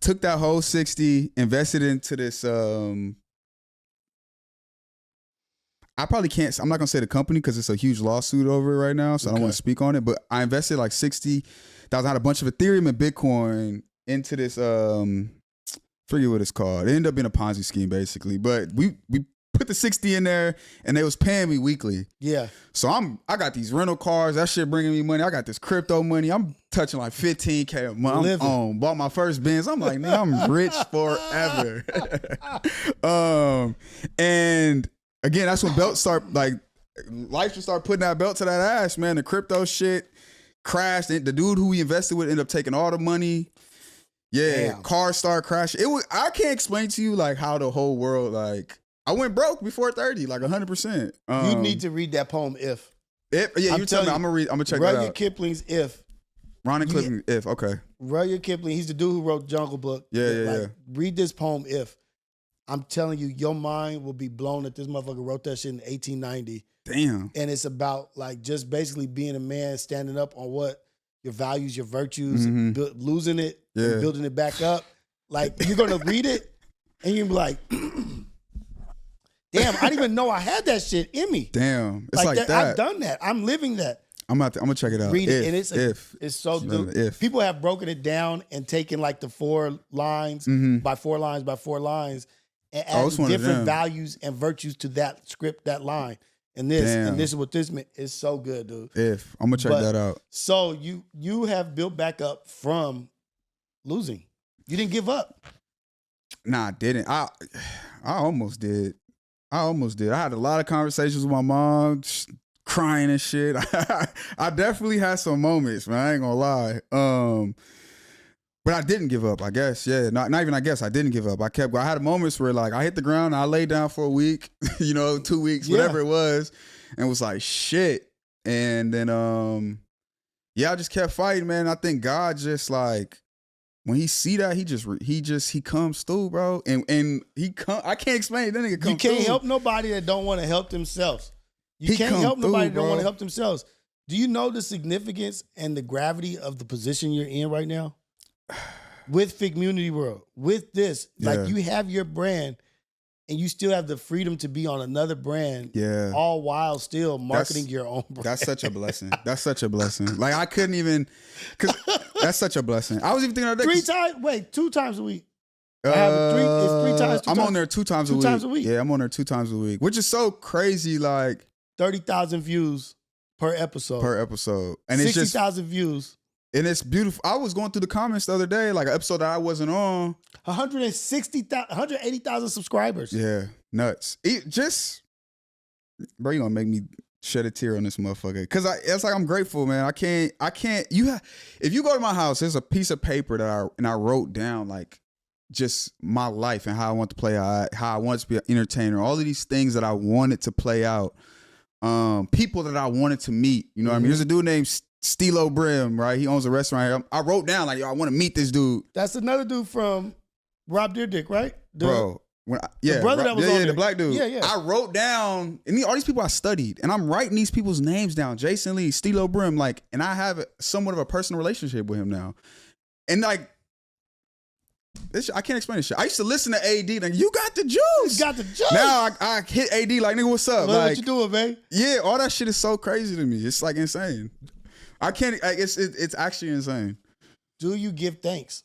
took that whole 60, invested into this. I probably can't, I'm not going to say the company because it's a huge lawsuit over it right now. So I don't want to speak on it, but I invested like 60,000. I had a bunch of Ethereum and Bitcoin into this, forget what it's called. It ended up being a Ponzi scheme basically, but we put the 60 in there and they was paying me weekly. Yeah. So I got these rental cars, that shit bringing me money. I got this crypto money. I'm touching like 15K a month. I'm bought my first Benz. I'm like, man, I'm rich forever. And again, that's when belts start, like, life just start putting that belt to that ass, man. The crypto shit crashed. The dude who we invested with ended up taking all the money. Yeah, Damn. cars start crashing. I can't explain to you like how the whole world, like, I went broke before 30, like 100%. You need to read that poem, If. Yeah, you tell me. I'm gonna check that out. Rudyard Kipling's If. Ronnie Clifton, If. Okay. Rudyard Kipling, he's the dude who wrote Jungle Book. Yeah. Read this poem, If. I'm telling you, your mind will be blown that this motherfucker wrote that shit in 1890. Damn. And it's about like just basically being a man, standing up on what your values, your virtues, losing it, and building it back up. Like, you're gonna read it and you're gonna be like, damn, I didn't even know I had that shit in me. Damn. It's like that. I've done that. I'm living that. I'm gonna check it out. Read it, and it's so dope. If people have broken it down and taken like the 4 lines by 4 lines by 4 lines and added different values and virtues to that script, that line. And this is what this meant. It's so good, dude. If I'm gonna check that out. So you have built back up from losing. You didn't give up. Nah, I didn't. I almost did. I had a lot of conversations with my mom, just crying and shit. I definitely had some moments, man. I ain't gonna lie. But I didn't give up, I guess. Yeah, not even I guess. I didn't give up. I kept going. I had moments where, like, I hit the ground, I laid down for a week, 2 weeks, whatever it was, and was like, shit. And then, I just kept fighting, man. I think God just, like, when he see that, he comes through, bro. And I can't explain it. That nigga comes through. You can't help nobody that don't want to help themselves. You can't help nobody that don't want to help themselves. Do you know the significance and the gravity of the position you're in right now? With Figmunity World, with this, like, you have your brand and you still have the freedom to be on another brand, all while still marketing your own brand. That's such a blessing. That's such a blessing. Like, I couldn't even, because that's such a blessing. I was even thinking of that. 2 times a week. I have it's 3 times. I'm on there 2 times a week. 2 times a week. Yeah, I'm on there 2 times a week, which is so crazy. Like 30,000 views per episode. And it's 60,000 views. And it's beautiful. I was going through the comments the other day, like an episode that I wasn't on. 180,000 subscribers. Yeah, nuts. Bro, you gonna make me shed a tear on this motherfucker. Cause it's like, I'm grateful, man. I can't. If you go to my house, there's a piece of paper that I wrote down, like, just my life and how I want to play out, how I want to be an entertainer, all of these things that I wanted to play out, people that I wanted to meet. You know what I mean? There's a dude named Stilo Brim, right? He owns a restaurant here. I wrote down, like, yo, I want to meet this dude. That's another dude from Rob Deerdick, right? The brother that was on there. The black dude. Yeah. I wrote down, and all these people I studied, and I'm writing these people's names down. Jason Lee, Stilo Brim, like, and I have somewhat of a personal relationship with him now. And, like, I can't explain this shit. I used to listen to AD, like, you got the juice. You got the juice. Now I hit AD like, nigga, what's up? Like, what you doing, man? Yeah, all that shit is so crazy to me. It's like insane. I can't. It's actually insane. Do you give thanks?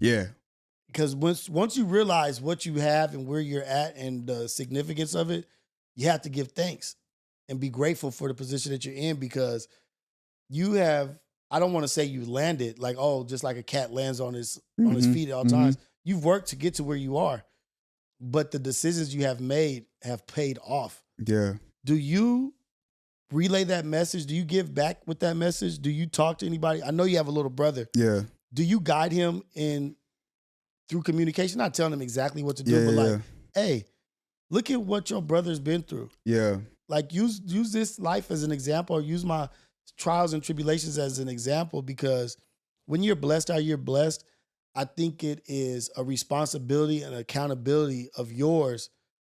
Yeah. Because once you realize what you have and where you're at and the significance of it, you have to give thanks and be grateful for the position that you're in, because you have. I don't want to say you landed like, just like a cat lands on his feet at all times. You've worked to get to where you are, but the decisions you have made have paid off. Yeah. Do you relay that message? Do you give back with that message? Do you talk to anybody? I know you have a little brother. Yeah. Do you guide him through communication? Not telling him exactly what to do, but like, hey, look at what your brother's been through. Yeah. Like, use this life as an example, or use my trials and tribulations as an example, because when you're blessed how you're blessed, I think it is a responsibility and accountability of yours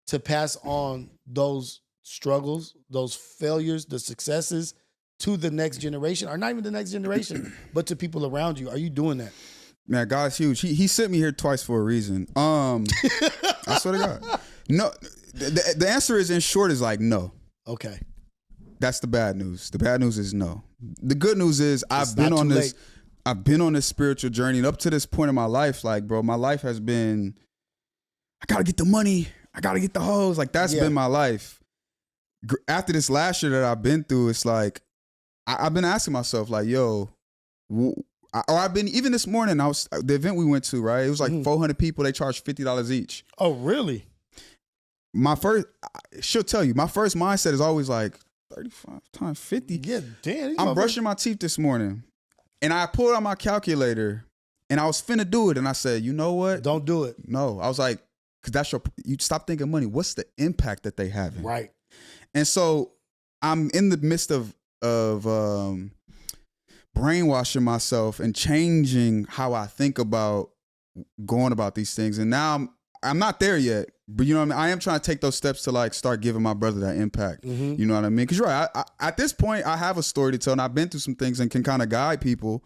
to pass on those struggles, those failures, the successes to the next generation, or not even the next generation, but to people around you. Are you doing that? Man, God's huge. He sent me here twice for a reason. I swear to God. No, the answer is, in short, is like, no. Okay. That's the bad news. The bad news is no. The good news is I've been on this spiritual journey, and up to this point in my life, like, bro, my life has been, I gotta get the money, I gotta get the hoes. Like, that's been my life. After this last year that I've been through, it's like, I've been asking myself, like, yo, I've been, even this morning, the event we went to, right? It was like 400 people. They charged $50 each. Oh, really? she'll tell you, my first mindset is always like 35 times 50. Yeah, damn. I'm brushing my teeth this morning and I pulled out my calculator and I was finna do it. And I said, you know what? Don't do it. No, I was like, because you stop thinking money. What's the impact that they have? Right. And so I'm in the midst of brainwashing myself and changing how I think about going about these things. And now I'm not there yet, but you know what I mean? I am trying to take those steps to like start giving my brother that impact. Mm-hmm. You know what I mean? Because you're right. At this point, I have a story to tell and I've been through some things and can kind of guide people.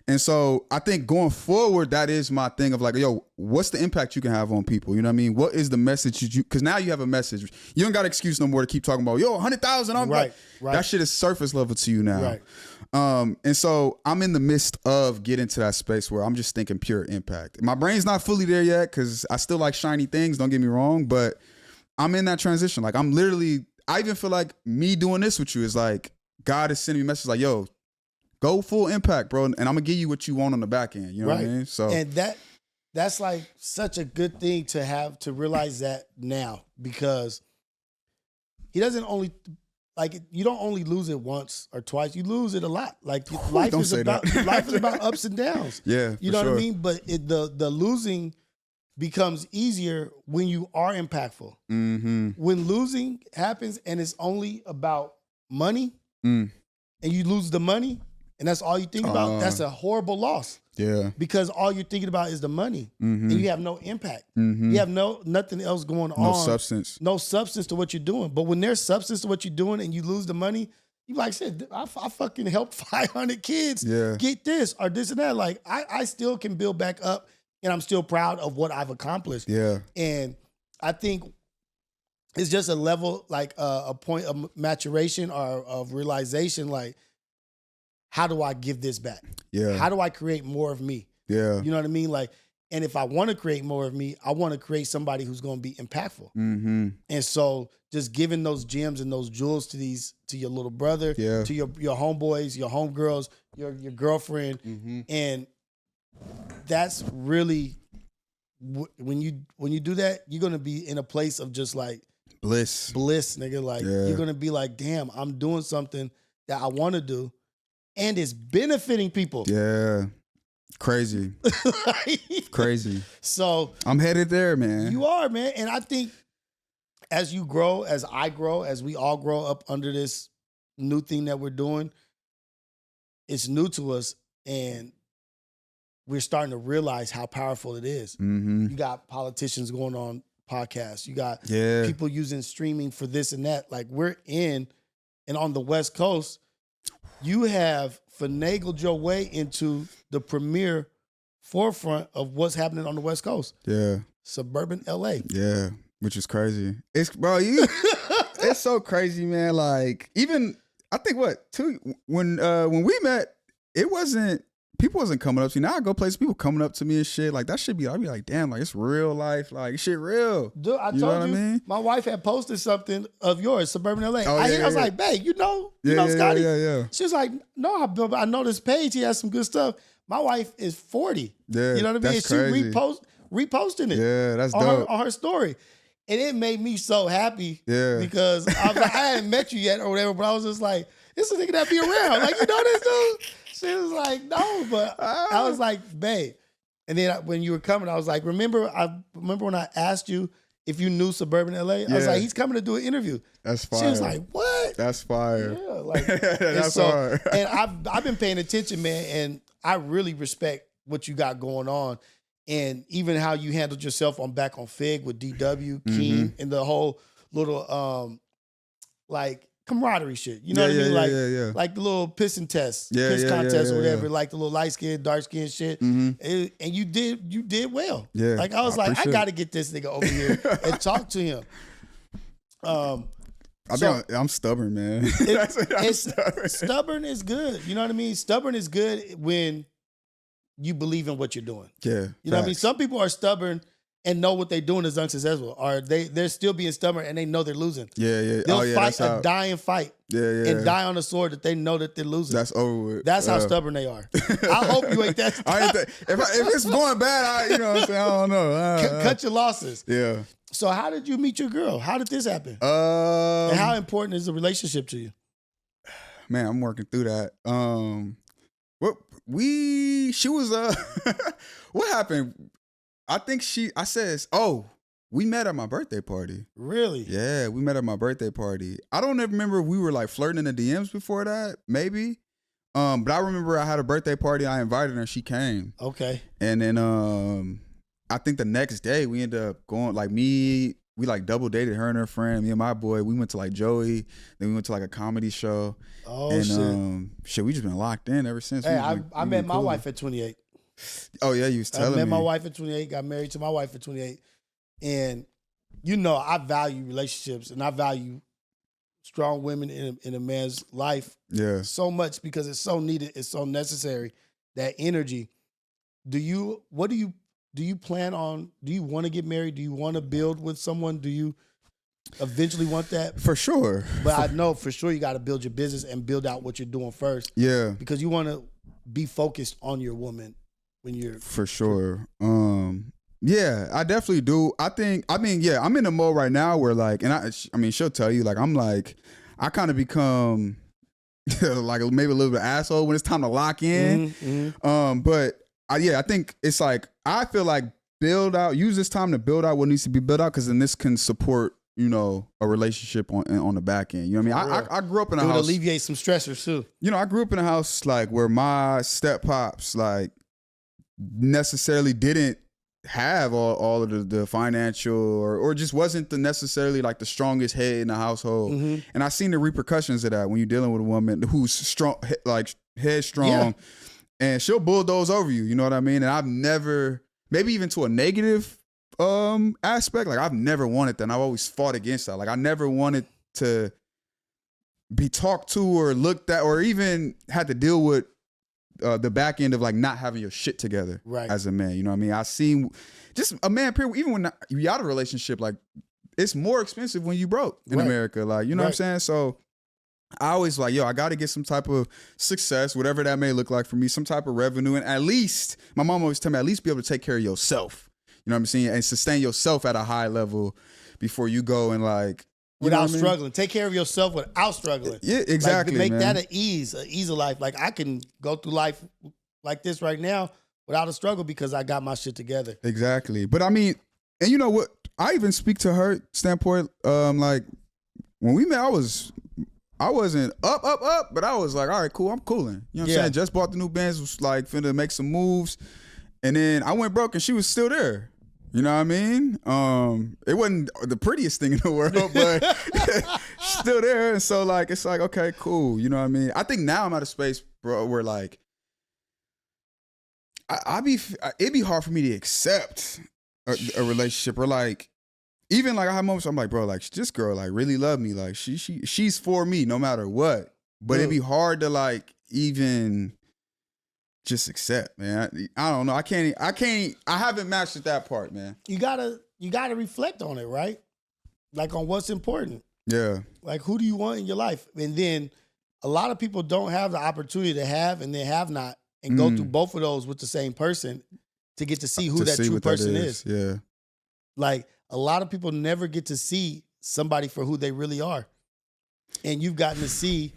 And so I think going forward, that is my thing of like, yo, what's the impact you can have on people? You know what I mean? What is the message because now you have a message. You don't got an excuse no more to keep talking about, yo, 100,000. Right. That shit is surface level to you now. Right. And so I'm in the midst of getting to that space where I'm just thinking pure impact. My brain's not fully there yet because I still like shiny things, don't get me wrong, but I'm in that transition. Like I even feel like me doing this with you is like, God is sending me messages like, yo, go full impact, bro. And I'm gonna give you what you want on the back end. You know what I mean? So and that's like such a good thing to have to realize that now, because he doesn't only you don't only lose it once or twice, you lose it a lot. Like life is about ups and downs. Yeah. You know what I mean? But the losing becomes easier when you are impactful. Mm-hmm. When losing happens and it's only about money and you lose the money, and that's all you think about, that's a horrible loss. Yeah. Because all you're thinking about is the money. Mm-hmm. And you have no impact. Mm-hmm. You have nothing else going on. No substance. No substance to what you're doing. But when there's substance to what you're doing and you lose the money, you like said, I fucking helped 500 kids get this or this and that. Like I still can build back up and I'm still proud of what I've accomplished. Yeah. And I think it's just a level, like a point of maturation or of realization, like, how do I give this back? Yeah. How do I create more of me? Yeah. You know what I mean? Like, and if I want to create more of me, I want to create somebody who's going to be impactful. Mm-hmm. And so just giving those gems and those jewels to your little brother, to your homeboys, your homegirls, your girlfriend. Mm-hmm. And that's really, when you do that, you're going to be in a place of just like bliss, nigga. Like you're going to be like, damn, I'm doing something that I want to do. And it's benefiting people. Yeah. Crazy. Crazy. So I'm headed there, man. You are, man. And I think as you grow, as I grow, as we all grow up under this new thing that we're doing, it's new to us. And we're starting to realize how powerful it is. Mm-hmm. You got politicians going on podcasts. You got people using streaming for this and that. Like we're in, and on the West Coast, you have finagled your way into the premier forefront of what's happening on the West Coast. Yeah. Suburban LA. Yeah. Which is crazy. It's so crazy, man. Like even I think when we met, people wasn't coming up to me. Now I go places, people coming up to me and shit. Like that should be, I'd be like, damn, like it's real life. Like shit real. Dude, I told you, my wife had posted something of yours, Suburban LA. I was like, babe, you know Scottie? Yeah. She was like, no, I know this page. He has some good stuff. My wife is 40. Yeah, you know what I mean? That's and she crazy. reposting it. Yeah, that's dope. On her story. And it made me so happy. Yeah. Because I was like, I hadn't met you yet or whatever, but I was just like, this is a nigga that be around. Like, you know this dude? She was like, no, but I was like, babe. And then when you were coming, I was like, remember when I asked you if you knew Suburban LA? I was like, he's coming to do an interview. That's fire. She was like, what? That's fire. Yeah, like that's fire. And I've been paying attention, man, and I really respect what you got going on. And even how you handled yourself back on Fig with DW, Keen, and the whole little like camaraderie shit. You know what I mean? Like like the little pissing test, piss contest or whatever, like the little light skin, dark skin shit. Mm-hmm. And you did well. Yeah. Like I was like, I gotta get this nigga over here and talk to him. I'm stubborn, man. Stubborn is good. You know what I mean? Stubborn is good when you believe in what you're doing. Yeah. You know what I mean? Some people are stubborn and know what they're doing is unsuccessful, or they're still being stubborn and they know they're losing. Yeah. They'll fight a dying fight. Yeah. And die on the sword that they know that they're losing. That's over with. That's how stubborn they are. I hope you ain't that stubborn. If it's going bad, you know what I'm saying? I don't know. Cut your losses. Yeah. So how did you meet your girl? How did this happen? And how important is the relationship to you? Man, I'm working through that. She was what happened? We met at my birthday party. Really? Yeah, we met at my birthday party. I don't even remember if we were like flirting in the DMs before that, maybe. But I remember I had a birthday party. I invited her. She came. Okay. And then I think the next day we ended up going, like we like double dated, her and her friend, me and my boy. We went to like Joey. Then we went to like a comedy show. Oh, and, shit. We just been locked in ever since. Hey, I met my wife at 28. Oh yeah, you was telling me. I met my wife at 28, got married to my wife at 28. And, you know, I value relationships and I value strong women in a man's life so much because it's so needed, it's so necessary, that energy. Do you plan on, do you want to get married? Do you want to build with someone? Do you eventually want that? For sure. But I know for sure you got to build your business and build out what you're doing first. Yeah. Because you want to be focused on your woman when you're. For sure. Yeah, I definitely do. I'm in the mode right now where like, and I mean, she'll tell you, like, I'm like, I kind of become like maybe a little bit asshole when it's time to lock in. But I think it's like, I feel like use this time to build out what needs to be built out, because then this can support, you know, a relationship on the back end. You know what I mean? I grew up in a house. It would alleviate some stressors too. You know, I grew up in a house like where my step pops like necessarily didn't have all of the financial or just wasn't the necessarily like the strongest head in the household. And I seen the repercussions of that when you're dealing with a woman who's strong, like headstrong, and she'll bulldoze over you. You know what I mean? And I've never, maybe even to a negative aspect, like I've never wanted that. And I've always fought against that. Like I never wanted to be talked to or looked at or even had to deal with the back end of like not having your shit together as a man. You know what I mean? I seen just a man, period, even when you're out of a relationship, like it's more expensive when you broke in America. Like, you know what I'm saying? So I always like, I got to get some type of success, whatever that may look like for me, some type of revenue. And at least, my mom always tell me, at least be able to take care of yourself. You know what I'm saying? And sustain yourself at a high level before you go and like, without struggling. Take care of yourself without struggling. Yeah, exactly. Like, make that an ease of life. Like I can go through life like this right now without a struggle because I got my shit together. Exactly. But I mean, and you know what? I even speak to her standpoint. Like when we met, I wasn't up, but I was like, all right, cool. I'm cooling. You know what I'm saying? Just bought the new Benz, was like finna make some moves, and then I went broke, and she was still there. You know what I mean? It wasn't the prettiest thing in the world, but still there. And so like, it's like, okay, cool. You know what I mean? I think now I'm at a space, bro, where like, it'd be hard for me to accept a relationship, or like, even like I have moments I'm like, bro, like this girl like really love me. Like she's for me no matter what. But it'd be hard to like even just accept, man. I don't know. I haven't mastered that part, man. You gotta reflect on it, right? Like on what's important. Yeah. Like who do you want in your life? And then a lot of people don't have the opportunity to have and then have not, and go through both of those with the same person to get to see who that true person is. Yeah. Like a lot of people never get to see somebody for who they really are. And you've gotten to see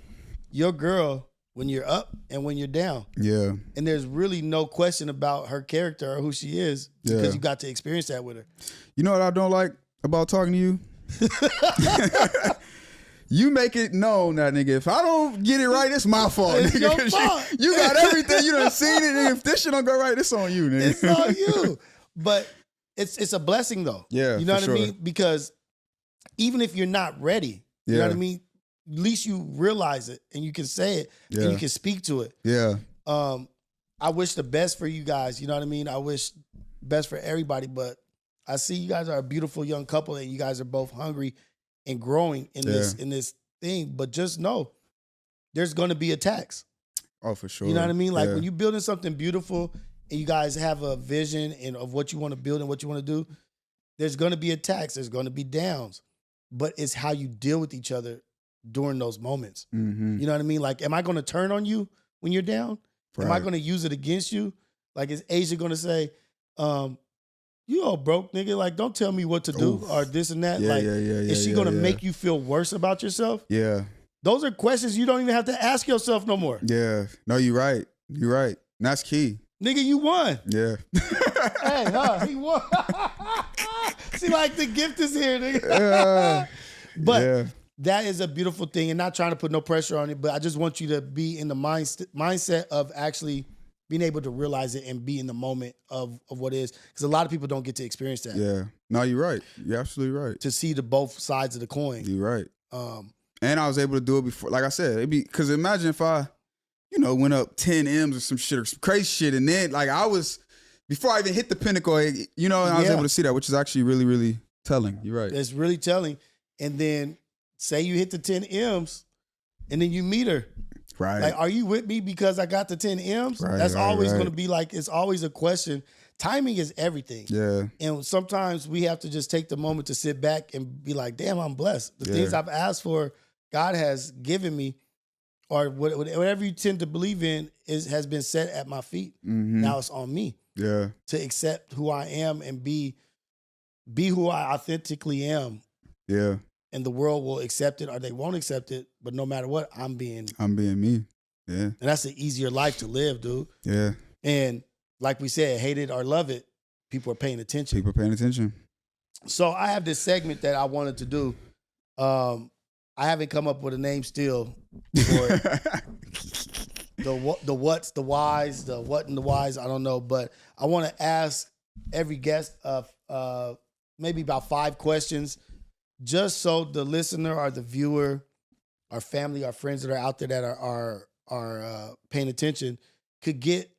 your girl when you're up and when you're down. Yeah. And there's really no question about her character or who she is because you got to experience that with her. You know what I don't like about talking to you? You make it known that, nigga, if I don't get it right, it's my fault. It's nigga, your fault. You got everything. You done seen it. Nigga. If this shit don't go right, it's on you, nigga. It's on you. But it's a blessing, though. Yeah, you know what sure. I mean? Because even if you're not ready, you know what I mean? At least you realize it and you can say it and you can speak to it. Yeah. I wish the best for you guys. You know what I mean? I wish best for everybody, but I see you guys are a beautiful young couple and you guys are both hungry and growing in this thing. But just know there's going to be attacks. Oh, for sure. You know what I mean? Like when you're building something beautiful and you guys have a vision and of what you want to build and what you want to do, There's going to be attacks. There's going to be downs. But it's how you deal with each other during those moments. Mm-hmm. You know what I mean? Like, am I going to turn on you when you're down? Right. Am I going to use it against you? Like, is Asia going to say, you all broke, nigga. Like, don't tell me what to do or this and that. Is she going to make you feel worse about yourself? Yeah. Those are questions you don't even have to ask yourself no more. Yeah. No, you're right. You're right. And that's key. Nigga, you won. Yeah. Hey, he won. See, like, the gift is here, nigga. But that is a beautiful thing, and not trying to put no pressure on it, but I just want you to be in the mindset of actually being able to realize it and be in the moment of what is. Because a lot of people don't get to experience that. Yeah. No, you're right. You're absolutely right. To see the both sides of the coin. You're right. And I was able to do it before. Like I said, it'd be, because imagine if I, went up 10 M's or some shit or some crazy shit. And then, like, before I even hit the pinnacle, and I was able to see that, which is actually really, really telling. You're right. It's really telling. And then say you hit the 10 M's and then you meet her. Right. Like, are you with me because I got the 10 M's? Right, That's always going to be like, it's always a question. Timing is everything. Yeah. And sometimes we have to just take the moment to sit back and be like, damn, I'm blessed. The things I've asked for, God has given me, or whatever you tend to believe in has been set at my feet. Mm-hmm. Now it's on me to accept who I am and be who I authentically am. Yeah. And the world will accept it or they won't accept it. But no matter what, I'm being me. Yeah. And that's an easier life to live, dude. Yeah. And like we said, hate it or love it, people are paying attention. People are paying attention. So I have this segment that I wanted to do. I haven't come up with a name still for the what's, the whys, the what and the whys. I don't know, but I want to ask every guest maybe about 5 questions, just so the listener or the viewer, our family, our friends that are out there that are paying attention could get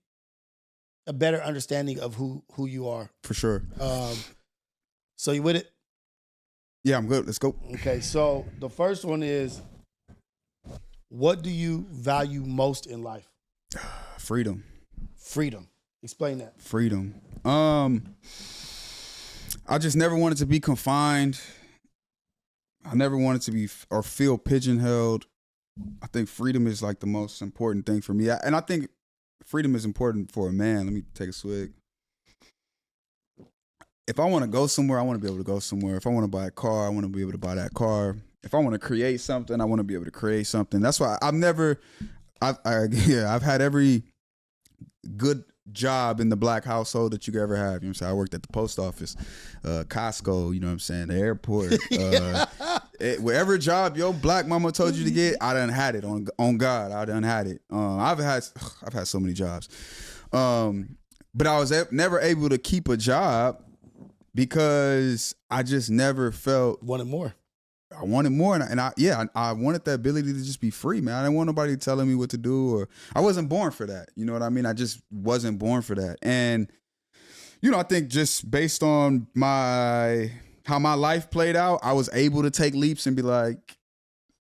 a better understanding of who you are. For sure. So you with it? Yeah, I'm good. Let's go. Okay, so the first one is, what do you value most in life? Freedom. Freedom. Explain that. Freedom. I just never wanted to be confined. I never wanted to be or feel pigeonholed. I think freedom is like the most important thing for me. And I think freedom is important for a man. Let me take a swig. If I want to go somewhere, I want to be able to go somewhere. If I want to buy a car, I want to be able to buy that car. If I want to create something, I want to be able to create something. That's why I've had every good job in the black household that you could ever have. You know what I'm saying? I worked at the post office, Costco, you know what I'm saying, the airport. Whatever job your black mama told you to get, I done had it on God. I done had it. I've had so many jobs. But I was never able to keep a job because I just never felt wanted more. I wanted more, and I wanted the ability to just be free, man. I didn't want nobody telling me what to do, or I wasn't born for that. You know what I mean? I just wasn't born for that. And I think just based on how my life played out, I was able to take leaps and be like,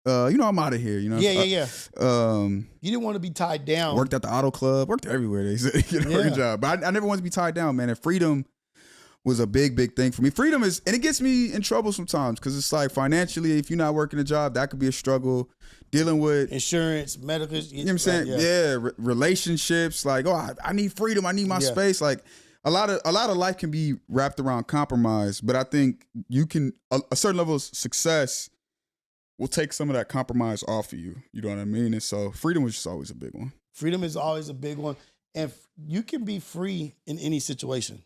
I'm out of here. You know? Yeah. You didn't want to be tied down. Worked at the auto club, worked everywhere. They said, work a job, but I never wanted to be tied down, man. And freedom was a big, big thing for me. Freedom is, and it gets me in trouble sometimes because it's like financially, if you're not working a job, that could be a struggle. Dealing with insurance, medical, you know what I'm saying? Relationships. Like, I need freedom. I need my space. Like a lot of life can be wrapped around compromise, but I think you can a certain level of success will take some of that compromise off of you. You know what I mean? And so freedom was just always a big one. Freedom is always a big one, and you can be free in any situation.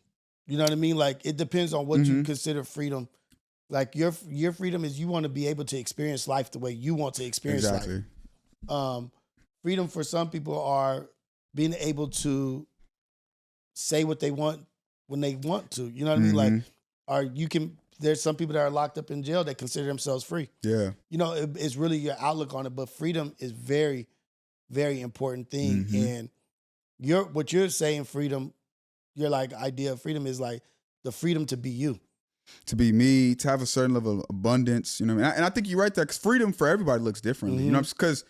You know what I mean? Like, it depends on what you consider freedom. Like, your freedom is you want to be able to experience life the way you want to experience life. Freedom for some people are being able to say what they want when they want to. You know what I mean? Like, there's some people that are locked up in jail that consider themselves free. Yeah. It's really your outlook on it. But freedom is very, very important thing. And what you're saying, freedom, your like idea of freedom is like the freedom to be you, to be me, to have a certain level of abundance. You know what I mean? And I think you're right there, because freedom for everybody looks differently. You know, because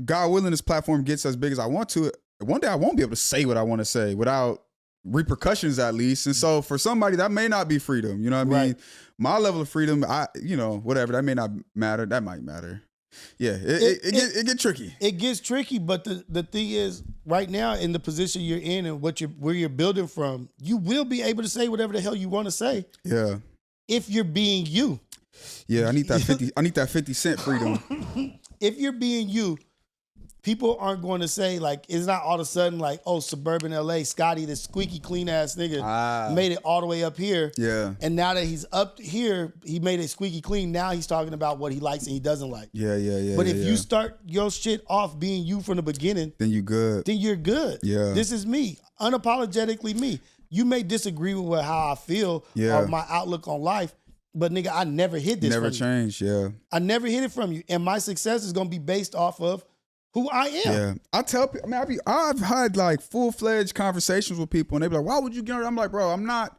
God willing, this platform gets as big as I want to. One day I won't be able to say what I want to say without repercussions at least. And so for somebody that may not be freedom, you know what I mean? My level of freedom, whatever, that may not matter. That might matter. Yeah, it gets tricky. It gets tricky, but the thing is, right now in the position you're in and where you're building from, you will be able to say whatever the hell you want to say. Yeah. If you're being you. Yeah, I need that 50 cent freedom. If you're being you, people aren't going to say, like, it's not all of a sudden like, oh, Suburban LA, Scottie, this squeaky clean ass nigga made it all the way up here. Yeah. And now that he's up here, he made it squeaky clean. Now he's talking about what he likes and he doesn't like. Yeah. But if you start your shit off being you from the beginning, then you good. Then you're good. Yeah. This is me, unapologetically me. You may disagree with how I feel or my outlook on life, but nigga, I never hid this never from changed, you. I never hid it from you. And my success is going to be based off of who I am. Yeah. I tell people, I've had like full-fledged conversations with people and they be like, why would you get it? I'm like, bro, I'm not.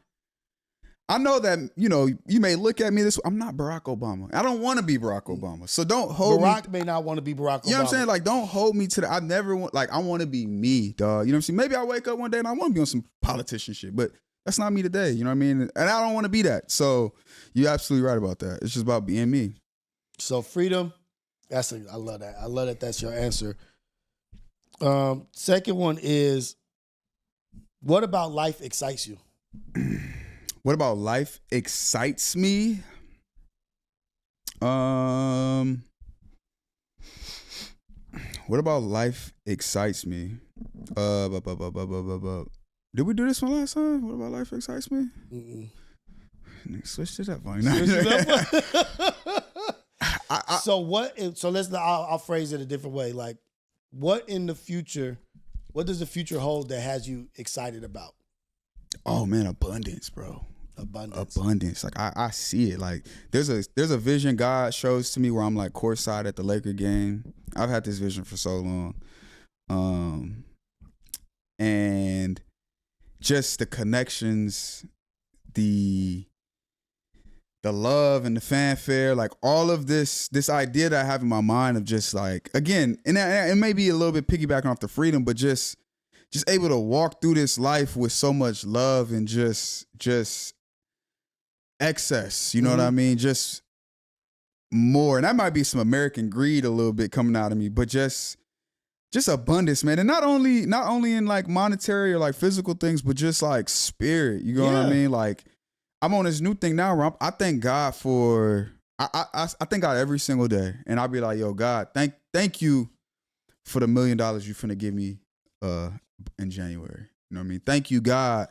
I know that, you may look at me this way. I'm not Barack Obama. I don't want to be Barack Obama. So don't hold me. Barack may not want to be Barack Obama. You know what I'm saying? Like, don't hold me to the, I never want, like, I want to be me, dog. You know what I'm saying? Maybe I wake up one day and I want to be on some politician shit, but that's not me today. You know what I mean? And I don't want to be that. So you're absolutely right about that. It's just about being me. So freedom, I love that. I love that that's your answer. Second one is, what about life excites you? What about life excites me? What about life excites me? Did we do this one last time? What about life excites me? Switched it up. I'll phrase it a different way. Like, what does the future hold that has you excited about? Oh man, abundance, bro. Abundance. Like I see it. Like there's a vision God shows to me where I'm like courtside at the Laker game. I've had this vision for so long. And just the connections, the love and the fanfare, like all of this idea that I have in my mind of just like, again, and it may be a little bit piggybacking off the freedom, but just able to walk through this life with so much love and just excess, you know what I mean? Just more. And that might be some American greed a little bit coming out of me, but just abundance, man. And not only in like monetary or like physical things, but just like spirit, you know what I mean? Like I'm on this new thing now where I thank God for, I thank God every single day. And I'll be like, yo, God, thank you for the $1 million you finna give me in January. You know what I mean? Thank you, God,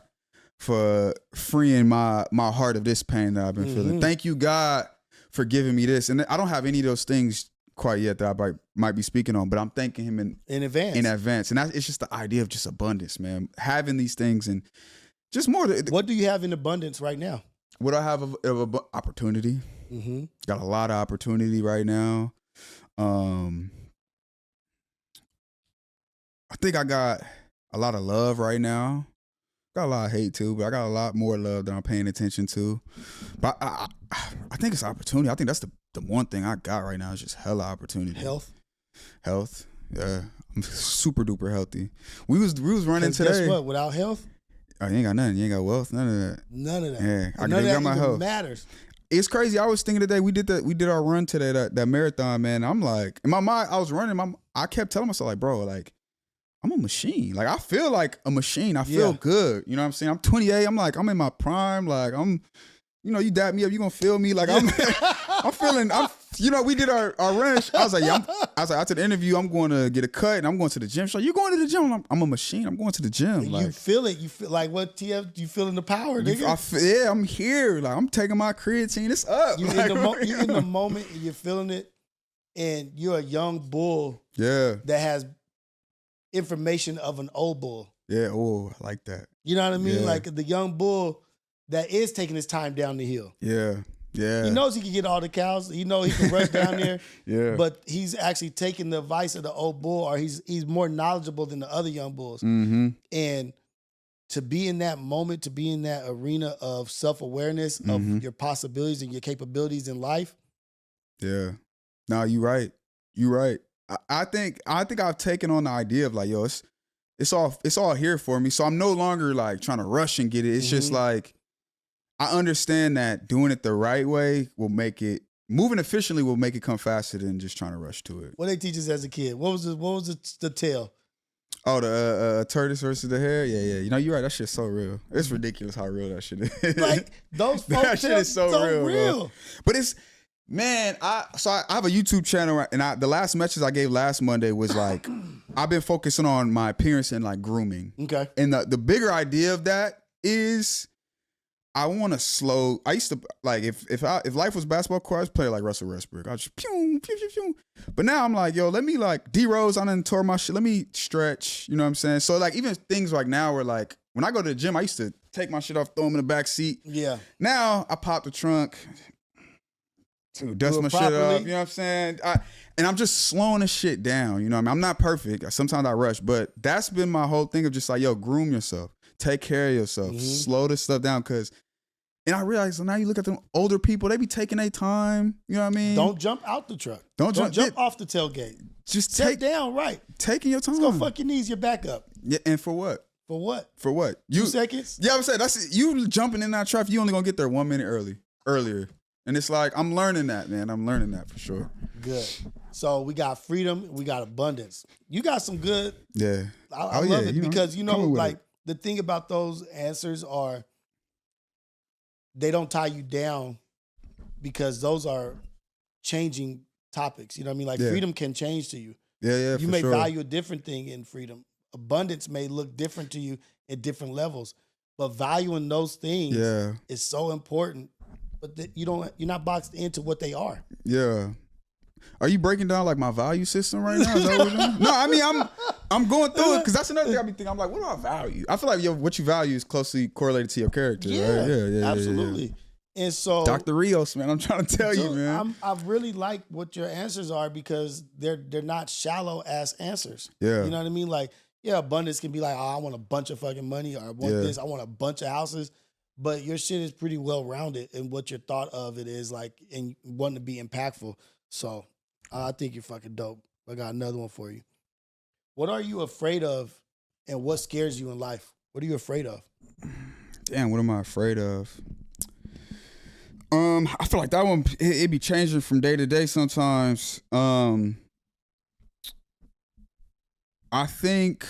for freeing my heart of this pain that I've been feeling. Thank you, God, for giving me this. And I don't have any of those things quite yet that I might be speaking on, but I'm thanking him in advance. And it's just the idea of just abundance, man. Having these things and just more. What do you have in abundance right now? What I have of opportunity. Got a lot of opportunity right now. I think I got a lot of love right now. Got a lot of hate too, but I got a lot more love that I'm paying attention to. But I think it's opportunity. I think that's the one thing I got right now is just hella opportunity. Health. Yeah, I'm super duper healthy. We was running today. Guess what? Without health, you ain't got nothing. You ain't got wealth. None of that. Yeah, I got my health. Matters. It's crazy. I was thinking today we did our run today, that marathon, man. I'm like, in my mind, I was running. I kept telling myself like, bro, like, I'm a machine. Like I feel like a machine. I feel good. You know what I'm saying? I'm 28. I'm like, I'm in my prime. Like you dap me up, you gonna feel me. Like I'm we did our run. I was like, after the interview, I'm going to get a cut and I'm going to the gym. So you going to the gym? I'm a machine. I'm going to the gym. Like, you feel it. You feel like what TF? You feeling the power, nigga? I'm here. Like I'm taking my creatine. It's up. You in the moment and you're feeling it, and you're a young bull. Yeah. That has information of an old bull. Yeah, I like that. You know what I mean? Yeah. Like the young bull that is taking his time down the hill. Yeah. He knows he can get all the cows. He knows he can rush down there. Yeah. But he's actually taking the advice of the old bull, or he's more knowledgeable than the other young bulls. And to be in that moment, to be in that arena of self-awareness of your possibilities and your capabilities in life. Yeah. No, you're right. I think I've taken on the idea of like, yo, it's all here for me. So I'm no longer like trying to rush and get it. It's just like, I understand that doing it the right way will make it, moving efficiently will make it come faster than just trying to rush to it. What they teach us as a kid? What was the tale? Oh, the tortoise versus the hare? Yeah. You know, you're right. That shit's so real. It's ridiculous how real that shit is. Like, those folks that shit is so real. Bro. But it's, man, I have a YouTube channel, and the last message I gave last Monday was like, I've been focusing on my appearance and like grooming. Okay. And the bigger idea of that is, I want to slow. I used to like if life was basketball court, I was play like Russell Westbrook. I just pew pew pew pew. But now I'm like, yo, let me like D Rose. I done tore my shit. Let me stretch. You know what I'm saying? So like even things like now where like when I go to the gym, I used to take my shit off, throw them in the back seat. Yeah. Now I pop the trunk, dust my shit up. You know what I'm saying? And I'm just slowing the shit down. You know what I mean? I'm not perfect. Sometimes I rush, but that's been my whole thing of just like, yo, groom yourself, take care of yourself, slow this stuff down, because. And I realized, so now you look at them older people, they be taking their time. You know what I mean? Don't jump out the truck. Don't jump off the tailgate. Just sit down right. Taking your time. Let's go fuck your knees, your back up. Yeah, and for what? For what? For what? 2 seconds? Yeah, I would say that's it. You jumping in that traffic, you only gonna get there 1 minute earlier. And it's like, I'm learning that, man. I'm learning that for sure. Good. So we got freedom, we got abundance. You got some good. Yeah. I love it because, you know, like the thing about those answers are, they don't tie you down because those are changing topics. You know what I mean? Like freedom can change to you. Yeah, you may value a different thing in freedom. Abundance may look different to you at different levels, but valuing those things is so important. But you're not boxed into what they are. Yeah. Are you breaking down like my value system right now? Is that what we're doing? No, I mean I'm going through it because that's another thing I be thinking. I'm like, what do I value? I feel like what you value is closely correlated to your character. Yeah, right? Yeah, absolutely. Yeah. And so, Dr. Rios, man, I'm trying to tell you, man. I really like what your answers are because they're not shallow ass answers. Yeah, you know what I mean. Like, abundance can be like, oh, I want a bunch of fucking money, or I want this, I want a bunch of houses. But your shit is pretty well rounded, and what your thought of it is like, and wanting to be impactful. So. I think you're fucking dope. I got another one for you. What are you afraid of, and what scares you in life? What are you afraid of? Damn, what am I afraid of? I feel like that one, it be changing from day to day sometimes. I think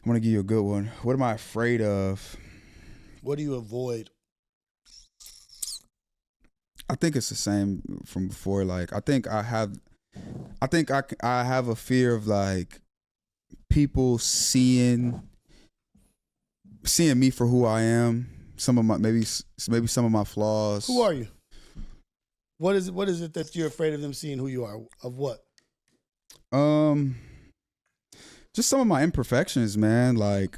I'm going to give you a good one. What am I afraid of? What do you avoid? I think it's the same from before. Like, I think I have a fear of like people seeing me for who I am. Some of my maybe some of my flaws. Who are you? What is it that you're afraid of them seeing who you are? Of what? Just some of my imperfections, man. Like,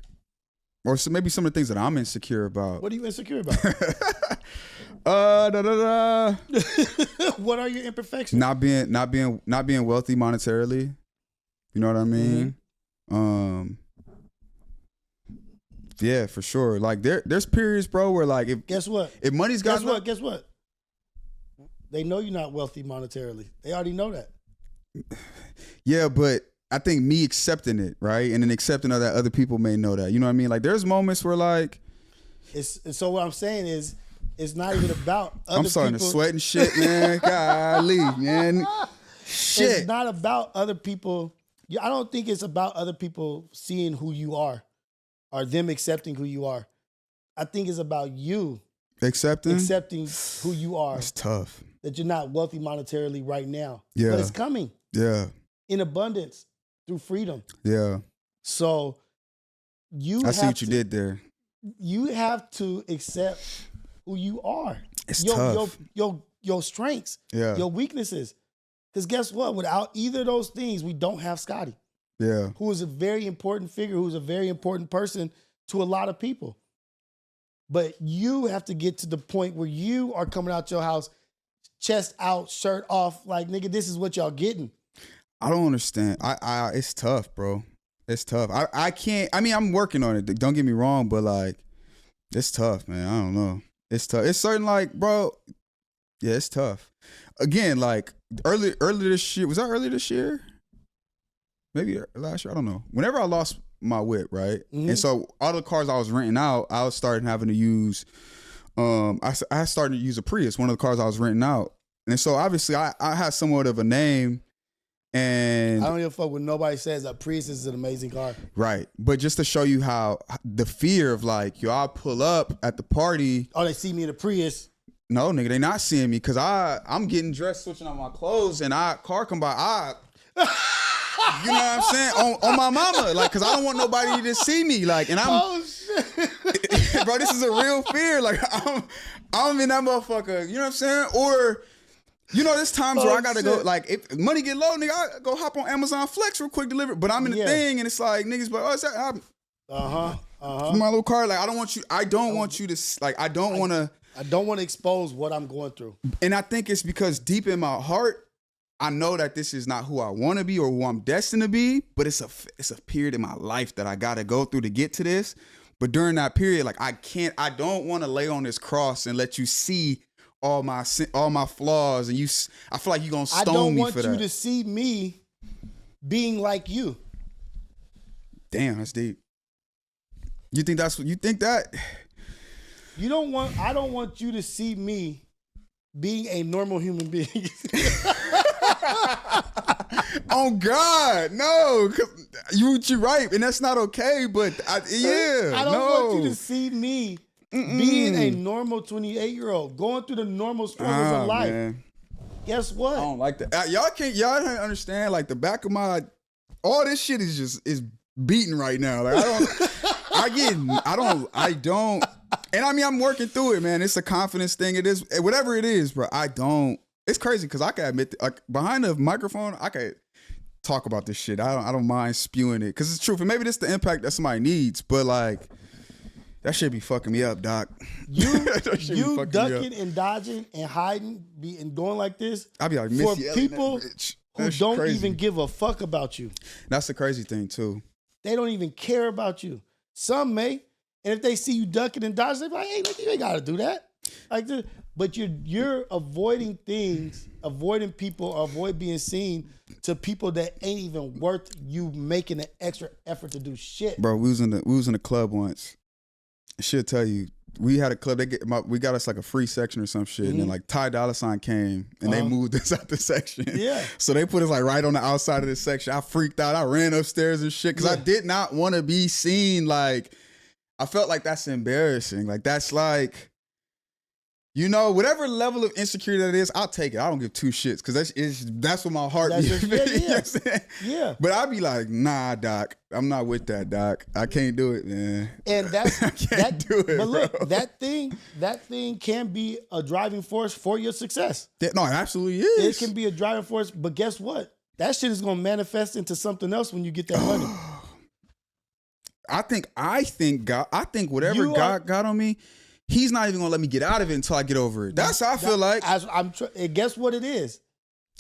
or maybe some of the things that I'm insecure about. What are you insecure about? What are your imperfections? Not being wealthy monetarily. You know what I mean? Mm-hmm. Yeah, for sure. Like there's periods, bro, where like guess what? If money's got guess what? They know you're not wealthy monetarily. They already know that. Yeah, but I think me accepting it, right? And then accepting that other people may know that. You know what I mean? Like there's moments where like so what I'm saying is it's not even about other people. I'm starting to sweat and shit, man. Golly, man. Shit. It's not about other people. I don't think it's about other people seeing who you are or them accepting who you are. I think it's about you accepting who you are. It's tough. That you're not wealthy monetarily right now. Yeah. But it's coming. Yeah. In abundance through freedom. Yeah. So I see what you did there. You have to accept who you are. It's tough. Your strengths, your weaknesses. Because guess what? Without either of those things, we don't have Scottie. Yeah. Who is a very important figure, who's a very important person to a lot of people. But you have to get to the point where you are coming out your house, chest out, shirt off, like, nigga, this is what y'all getting. I don't understand. It's tough, bro. It's tough. I can't, I'm working on it. Don't get me wrong, but like, it's tough, man. I don't know. It's tough. It's certain, like, bro, yeah, it's tough. Again, like, earlier this year, was that earlier this year? maybe last year, I don't know. Whenever I lost my whip, right? And so all the cars I was renting out, I was starting having to use, I started to use a Prius, one of the cars I was renting out. And so obviously I had somewhat of a name. And I don't give a fuck when nobody says a Prius is an amazing car. Right. But just to show you how the fear of like, yo, I'll pull up at the party. Oh, they see me in a Prius. No, nigga, they not seeing me because I'm getting dressed, switching on my clothes, and car come by, you know what I'm saying? On my mama, like, because I don't want nobody to see me, like, and I'm, Oh shit, bro, this is a real fear, like, I'm in that motherfucker, you know what I'm saying? Or, you know, there's times where I gotta go, like, if money get low, nigga, I go hop on Amazon Flex real quick, deliver, but I'm in the thing, and it's like, niggas, but, oh, it's that, my little car, like, I don't want you to, like, I don't want to expose what I'm going through. And I think it's because deep in my heart, I know that this is not who I want to be or who I'm destined to be, but it's a period in my life that I got to go through to get to this. But during that period, like I don't want to lay on this cross and let you see all my flaws. And I feel like you're going to stone me for that. I don't want you to see me being like you. Damn, that's deep. You think that? I don't want you to see me being a normal human being. Oh God, no! You're right, and that's not okay. But I don't want you to see me being a normal 28-year-old going through the normal struggles of life. Man. Guess what? I don't like that. Y'all don't understand. Like the back of my, all this shit is beating right now. Like I don't. And I mean, I'm working through it, man. It's a confidence thing. It is whatever it is, bro. It's crazy because I can admit, like behind the microphone, I could talk about this shit. I don't mind spewing it because it's truth. And maybe this is the impact that somebody needs, but like that shit be fucking me up, Doc. You ducking and dodging and hiding, and doing like this. I be like for people who don't even give a fuck about you. That's the crazy thing too. They don't even care about you. Some may, and if they see you ducking and dodging, they be like, "Hey, nigga, you ain't gotta do that." Like this. But you're avoiding things, avoiding people, avoid being seen to people that ain't even worth you making an extra effort to do shit. Bro, we was in the club once. I should tell you, we had a club. We got us like a free section or some shit, and then like Ty Dolla $ign came and they moved us out the section. Yeah. So they put us like right on the outside of this section. I freaked out. I ran upstairs and shit because I did not want to be seen. Like I felt like that's embarrassing. Like that's like. You know, whatever level of insecurity that is, I'll take it. I don't give two shits because that's what my heart is. You know what I'm yeah. But I'd be like, nah, Doc, I'm not with that, Doc. I can't do it, man. And that's I can't do it. But look, bro. that thing can be a driving force for your success. No, it absolutely is. It can be a driving force, but guess what? That shit is gonna manifest into something else when you get that money. I think whatever God got on me. He's not even gonna let me get out of it until I get over it. That's how I feel like. Guess what it is?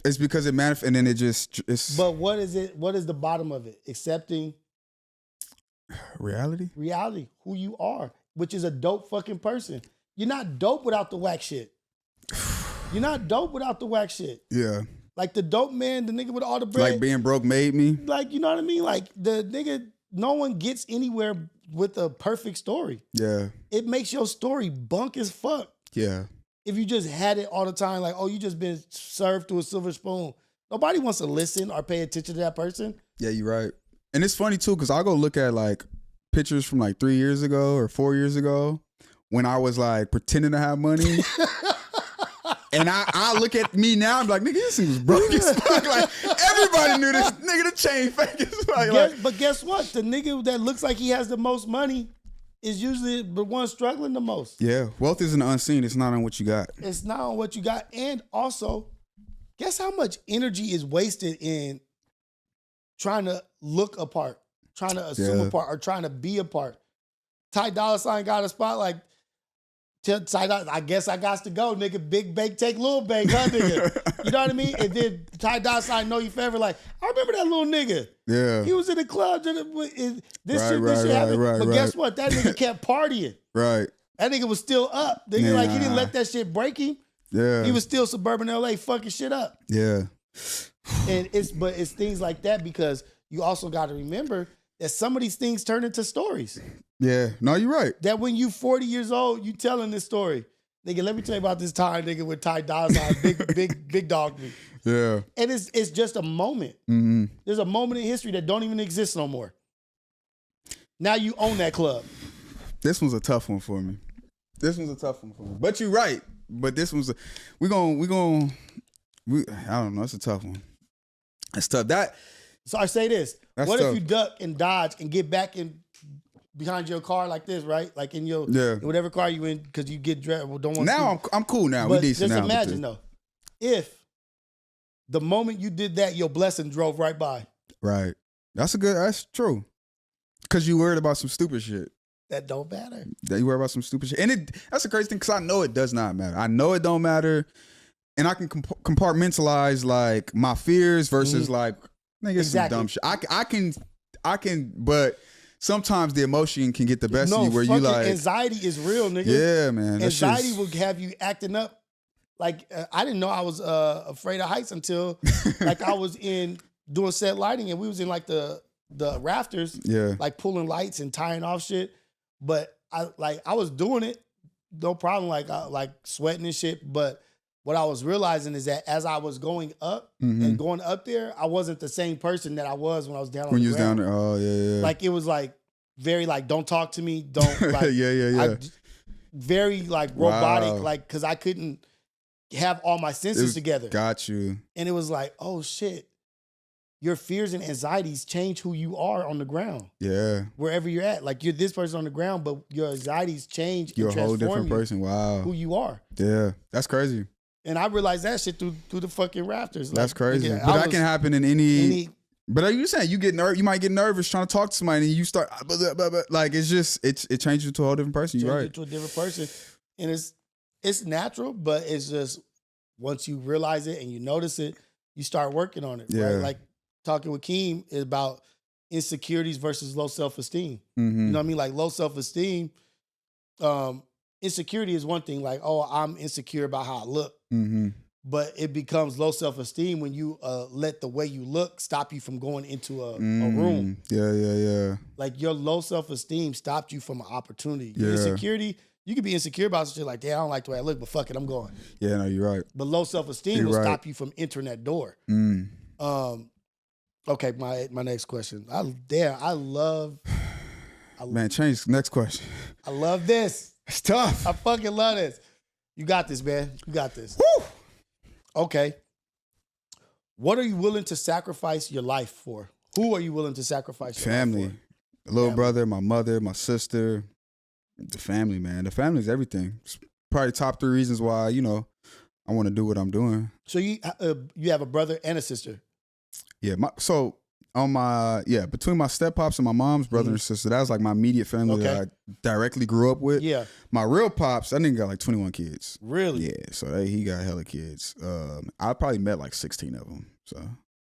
It's because it manifests, and then it's. But what is it? What is the bottom of it? Accepting reality. Reality, who you are, which is a dope fucking person. You're not dope without the whack shit. You're not dope without the whack shit. Yeah. Like the dope man, the nigga with all the bread. Like being broke made me. Like, you know what I mean? Like the nigga, no one gets anywhere with a perfect story. Yeah. It makes your story bunk as fuck. Yeah. If you just had it all the time, like, oh, you just been served through a silver spoon. Nobody wants to listen or pay attention to that person. Yeah, you're right. And it's funny too, because I'll go look at like pictures from like 3 years ago or 4 years ago when I was like pretending to have money. And I look at me now, I'm like, nigga, this thing was broke as fuck. Like, everybody knew this nigga, the chain fake as fuck. But guess what? The nigga that looks like he has the most money is usually the one struggling the most. Yeah, wealth isn't unseen. It's not on what you got. It's not on what you got. And also, guess how much energy is wasted in trying to look apart, trying to assume apart, or trying to be apart. Ty Dolla $ign got a spot like, I guess I got to go, nigga. Big Bake take Little Bake, huh, nigga? You know what I mean? And then Ty Dolla $ign know you forever. Like, I remember that little nigga. Yeah. He was in the club. This shit happened. But guess what? That nigga kept partying. Right. That nigga was still up. Nigga, like, he didn't let that shit break him. Yeah. He was still Suburban LA fucking shit up. Yeah. And it's things like that because you also got to remember that some of these things turn into stories. Yeah. No, you're right. That when you 40 years old, you telling this story. Nigga, let me tell you about this time, nigga, with Ty Dolla Sign, big dog me. Yeah. And it's just a moment. Mm-hmm. There's a moment in history that don't even exist no more. Now you own that club. This one's a tough one for me. But you're right. But this one's I don't know. It's a tough one. It's tough. So I say this. That's what tough. if you duck and dodge and get back in behind your car like this, right? Like in your in whatever car you in, because you get dressed. Well, don't want now I'm cool now. But we decent just now. imagine though, if the moment you did that, your blessing drove right by. Right. That's true. Because you worried about some stupid shit. That don't matter. That you worry about some stupid shit. And that's the crazy thing, because I know it does not matter. I know it don't matter. And I can compartmentalize like my fears versus like, nigga, some dumb shit. I can, but sometimes the emotion can get the best of you where you like. Anxiety is real, nigga. Yeah, man. Anxiety will have you acting up. Like, I didn't know I was afraid of heights until like I was doing set lighting and we was in like the rafters, like pulling lights and tying off shit. But I was doing it, no problem, like sweating and shit. But what I was realizing is that as I was going up and going up there, I wasn't the same person that I was when I was down on the ground. When you was down there, oh yeah. Like it was like very like, don't talk to me, don't like yeah. Very like robotic, like because I couldn't have all my senses together. Got you. And it was like, oh shit. Your fears and anxieties change who you are on the ground. Yeah. Wherever you're at. Like you're this person on the ground, but your anxieties change you're and a whole transform different person. Wow. Who you are. Yeah. That's crazy. And I realized that shit through the fucking rafters. That's crazy. But that can happen in any but are you saying you might get nervous trying to talk to somebody and you start like it's just it changes you to a whole different person. You're right. To a different person. And it's natural, but it's just once you realize it and you notice it, you start working on it. Yeah. Right? Like talking with Keem is about insecurities versus low self-esteem. You know what I mean? Like low self-esteem, insecurity is one thing. Like, oh, I'm insecure about how I look. But it becomes low self-esteem when you let the way you look stop you from going into a room. Yeah. Like your low self-esteem stopped you from an opportunity. Your insecurity, you could be insecure about some shit like, damn, I don't like the way I look, but fuck it, I'm going. Yeah, no, you're right. But low self-esteem will stop you from entering that door. Okay, my next question. I love. Man, change next question. I love this. It's tough. I fucking love this. You got this, man. You got this. Woo! Okay. What are you willing to sacrifice your life for? Who are you willing to sacrifice your family? Life for? A little brother, my mother, my sister. The family, man. The family is everything. It's probably top 3 reasons why, I want to do what I'm doing. So you have a brother and a sister? Yeah. Between my step pops and my mom's brother and sister, that was like my immediate family that I directly grew up with. Yeah. My real pops, that nigga got like 21 kids. Really? Yeah. So he got hella kids. I probably met like 16 of them. So.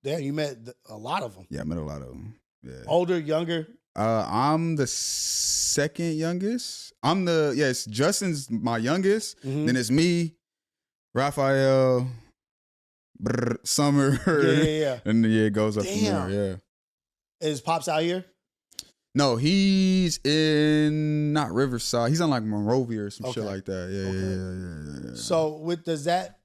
Damn, you met a lot of them. Yeah, I met a lot of them. Yeah. Older, younger? I'm the second youngest. It's Justin's my youngest. Then it's me, Raphael, Summer. Yeah. And it goes up from there. Yeah. Is Pops out here? No, he's in not Riverside. He's on like Monrovia or some shit like that. Yeah. So does that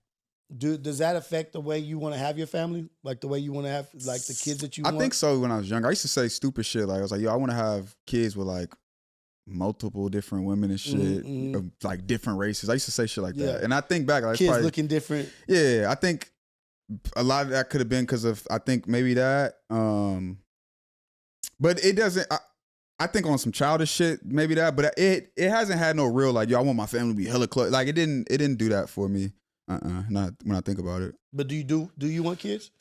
affect the way you want to have your family? Like the way you want to have like the kids that you want? I think so. When I was younger, I used to say stupid shit. Like I was like, I want to have kids with like multiple different women and shit, of like different races. I used to say shit like that. And I think back, like, kids looking different. Yeah, I think a lot of that could have been because of, I think maybe that. But it doesn't. I think on some childish shit, maybe that. But it hasn't had no real like, I want my family to be hella close. Like it didn't do that for me. Not when I think about it. But do you want kids?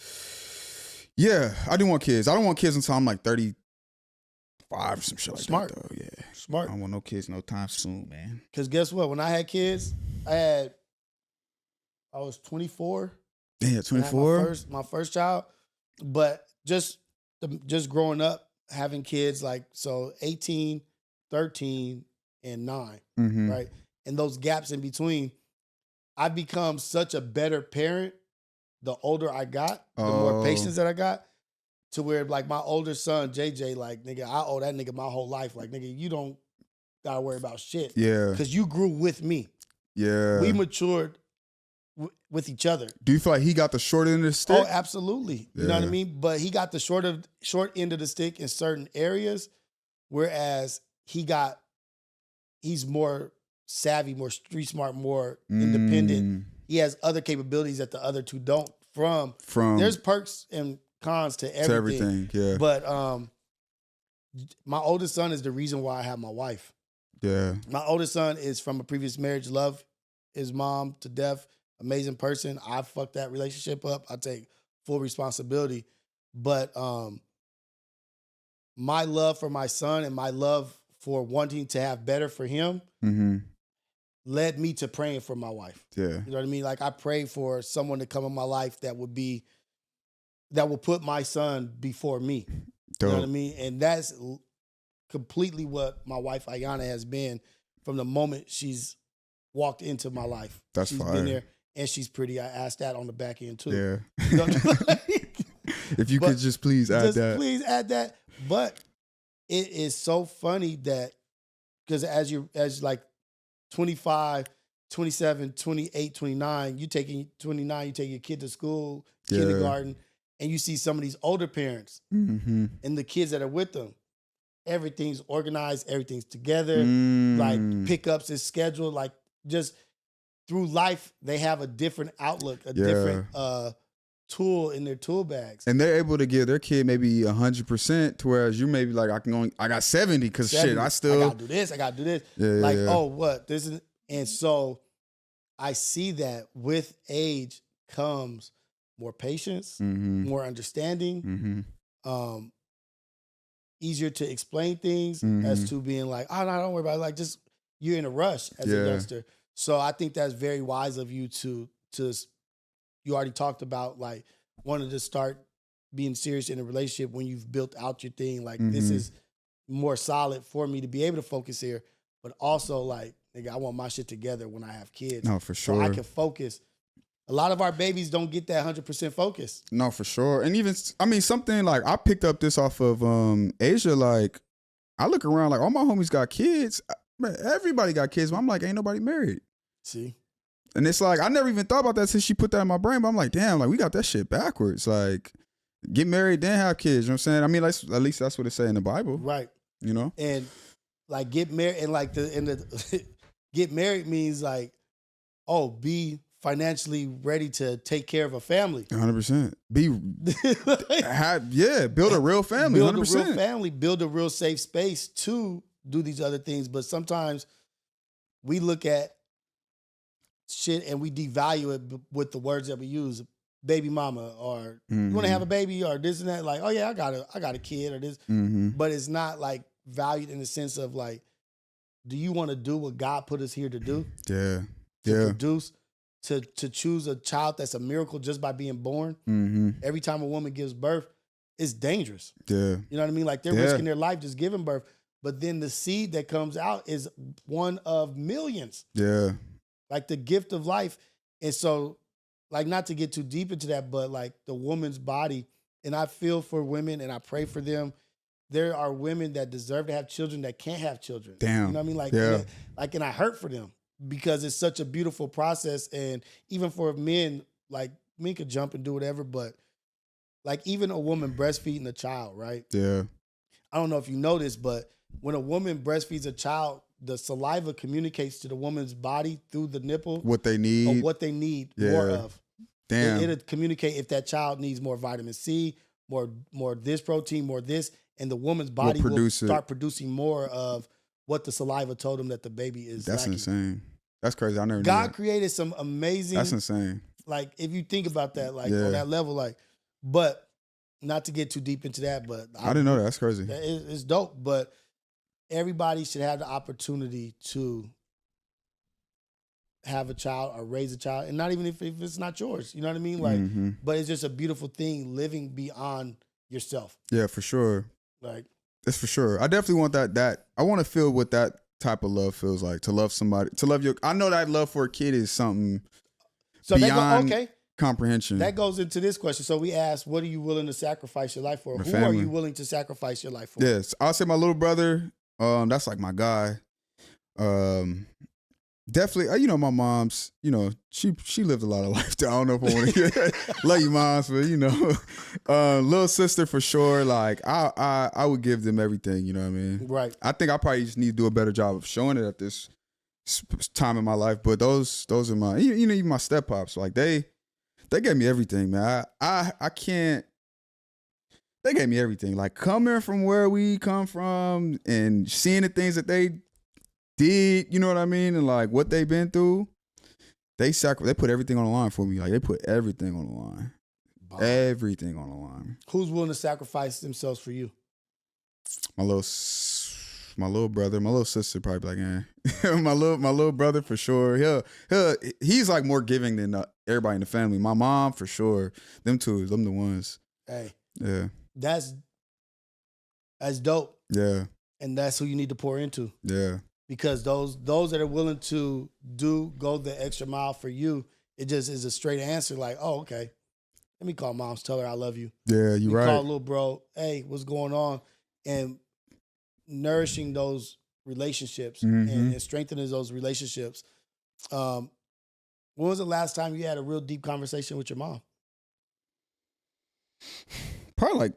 Yeah, I do want kids. I don't want kids until I'm like 35 or some shit like Smart. that, though. Yeah. Smart. I don't want no kids no time soon, man. Because guess what? When I had kids, I was 24. Yeah, 24. My first child. But just growing up, having kids, like, so 18, 13, and 9, right? And those gaps in between, I've become such a better parent the older I got, the more patience that I got. to where like my older son, JJ, like, nigga, I owe that nigga my whole life. Like, nigga, you don't gotta worry about shit. Yeah. Because you grew with me. Yeah. We matured with each other. Do you feel like he got the short end of the stick? Oh, absolutely. You know what I mean? But he got the short end of the stick in certain areas, whereas he's more savvy, more street smart, more independent. He has other capabilities that the other two don't. From there's perks and cons to everything. Yeah. But my oldest son is the reason why I have my wife. Yeah. My oldest son is from a previous marriage, love his mom to death, amazing person. I fucked that relationship up. I take full responsibility. But my love for my son and my love for wanting to have better for him led me to praying for my wife. Yeah. You know what I mean? Like I prayed for someone to come in my life that will put my son before me. Dope. You know what I mean? And that's completely what my wife Ayana has been from the moment she's walked into my life. That's she's fire. Been there, and she's pretty. I asked that on the back end too. Yeah. You know if you could just please add that. Please add that. But it is so funny that because as like 25, 27, 28, 29, you taking your kid to school, kindergarten, and you see some of these older parents and the kids that are with them. Everything's organized, everything's together, like pickups is scheduled, like just through life, they have a different outlook, a different tool in their tool bags. And they're able to give their kid maybe 100%, to whereas you may be like, I got 70 because shit, I gotta do this. Yeah, oh, what? This is, and so I see that with age comes more patience, more understanding, easier to explain things as to being like, oh, no, don't worry about it. Like, just, you're in a rush as a youngster. So I think that's very wise of you to you already talked about, like, wanting to start being serious in a relationship when you've built out your thing. Like, this is more solid for me to be able to focus here, but also, like, nigga, I want my shit together when I have kids. No, for sure. So I can focus. A lot of our babies don't get that 100% focus. No, for sure. And even, I mean, something like, I picked up this off of Asia, like, I look around, like, all my homies got kids. Man, everybody got kids, but I'm like, ain't nobody married. See? And it's like, I never even thought about that since she put that in my brain, but I'm like, damn, like, we got that shit backwards. Like, get married, then have kids, you know what I'm saying? I mean, at least that's what it say in the Bible. Right. You know? And, like, get married, and, like, get married means, like, be financially ready to take care of a family. 100%. Build a real family. Build 100%. a real family. Build a real safe space to do these other things. But sometimes we look at shit and we devalue it with the words that we use. Baby mama, or you want to have a baby, or this and that. Like, oh yeah, I got a kid, or this. But it's not like valued in the sense of like, do you want to do what God put us here to do? Yeah. To produce. To choose a child that's a miracle just by being born. Every time a woman gives birth, it's dangerous. Yeah. You know what I mean? Like, they're risking their life just giving birth. But then the seed that comes out is one of millions. Yeah. Like the gift of life. And so, like, not to get too deep into that, but like the woman's body, and I feel for women and I pray for them. There are women that deserve to have children that can't have children. Damn. You know what I mean? Like, and I hurt for them. Because it's such a beautiful process. And even for men, like, men could jump and do whatever, but like, even a woman breastfeeding a child, right? Yeah. I don't know if you know this, but when a woman breastfeeds a child, the saliva communicates to the woman's body through the nipple what they need, or what they need more of. Damn. It'll communicate if that child needs more vitamin C, more this protein, more this, and the woman's body will start producing more of what the saliva told them that the baby is. That's lacking. Insane. That's crazy. I never knew God that. created some amazing. That's insane. Like, if you think about that, like on that level, like, but not to get too deep into that, but I didn't know that. That's crazy. It's dope, but everybody should have the opportunity to have a child or raise a child, and not even if it's not yours. You know what I mean? Like, but it's just a beautiful thing living beyond yourself. Yeah, for sure. Like, that's for sure. I definitely want that. I want to feel what that type of love feels like, to love somebody, to love your. I know that love for a kid is something beyond comprehension. That goes into this question. So we asked, what are you willing to sacrifice your life for? My Who family. are you willing to sacrifice your life for? Yes, I'll say my little brother. That's like my guy. Definitely, my mom's, she lived a lot of life. I don't know if I want to love you, moms, but little sister for sure. Like I would give them everything. You know what I mean? Right. I think I probably just need to do a better job of showing it at this time in my life. But those are my, even my step pops. Like they gave me everything, man. I can't. They gave me everything. Like coming from where we come from and seeing the things that they did, you know what I mean? And like what they've been through, they put everything on the line for me. Like they put everything on the line. Bomb. Everything on the line. Who's willing to sacrifice themselves for you? My little brother, my little sister probably like, my little brother for sure. He's like more giving than everybody in the family. My mom for sure. Them two, them the ones. Hey. Yeah. That's dope. Yeah. And that's who you need to pour into. Yeah. Because those that are willing to go the extra mile for you, it just is a straight answer. Like, oh, okay. Let me call moms, tell her I love you. Yeah, you right. Call little bro, hey, what's going on? And nourishing those relationships and strengthening those relationships. When was the last time you had a real deep conversation with your mom? Probably like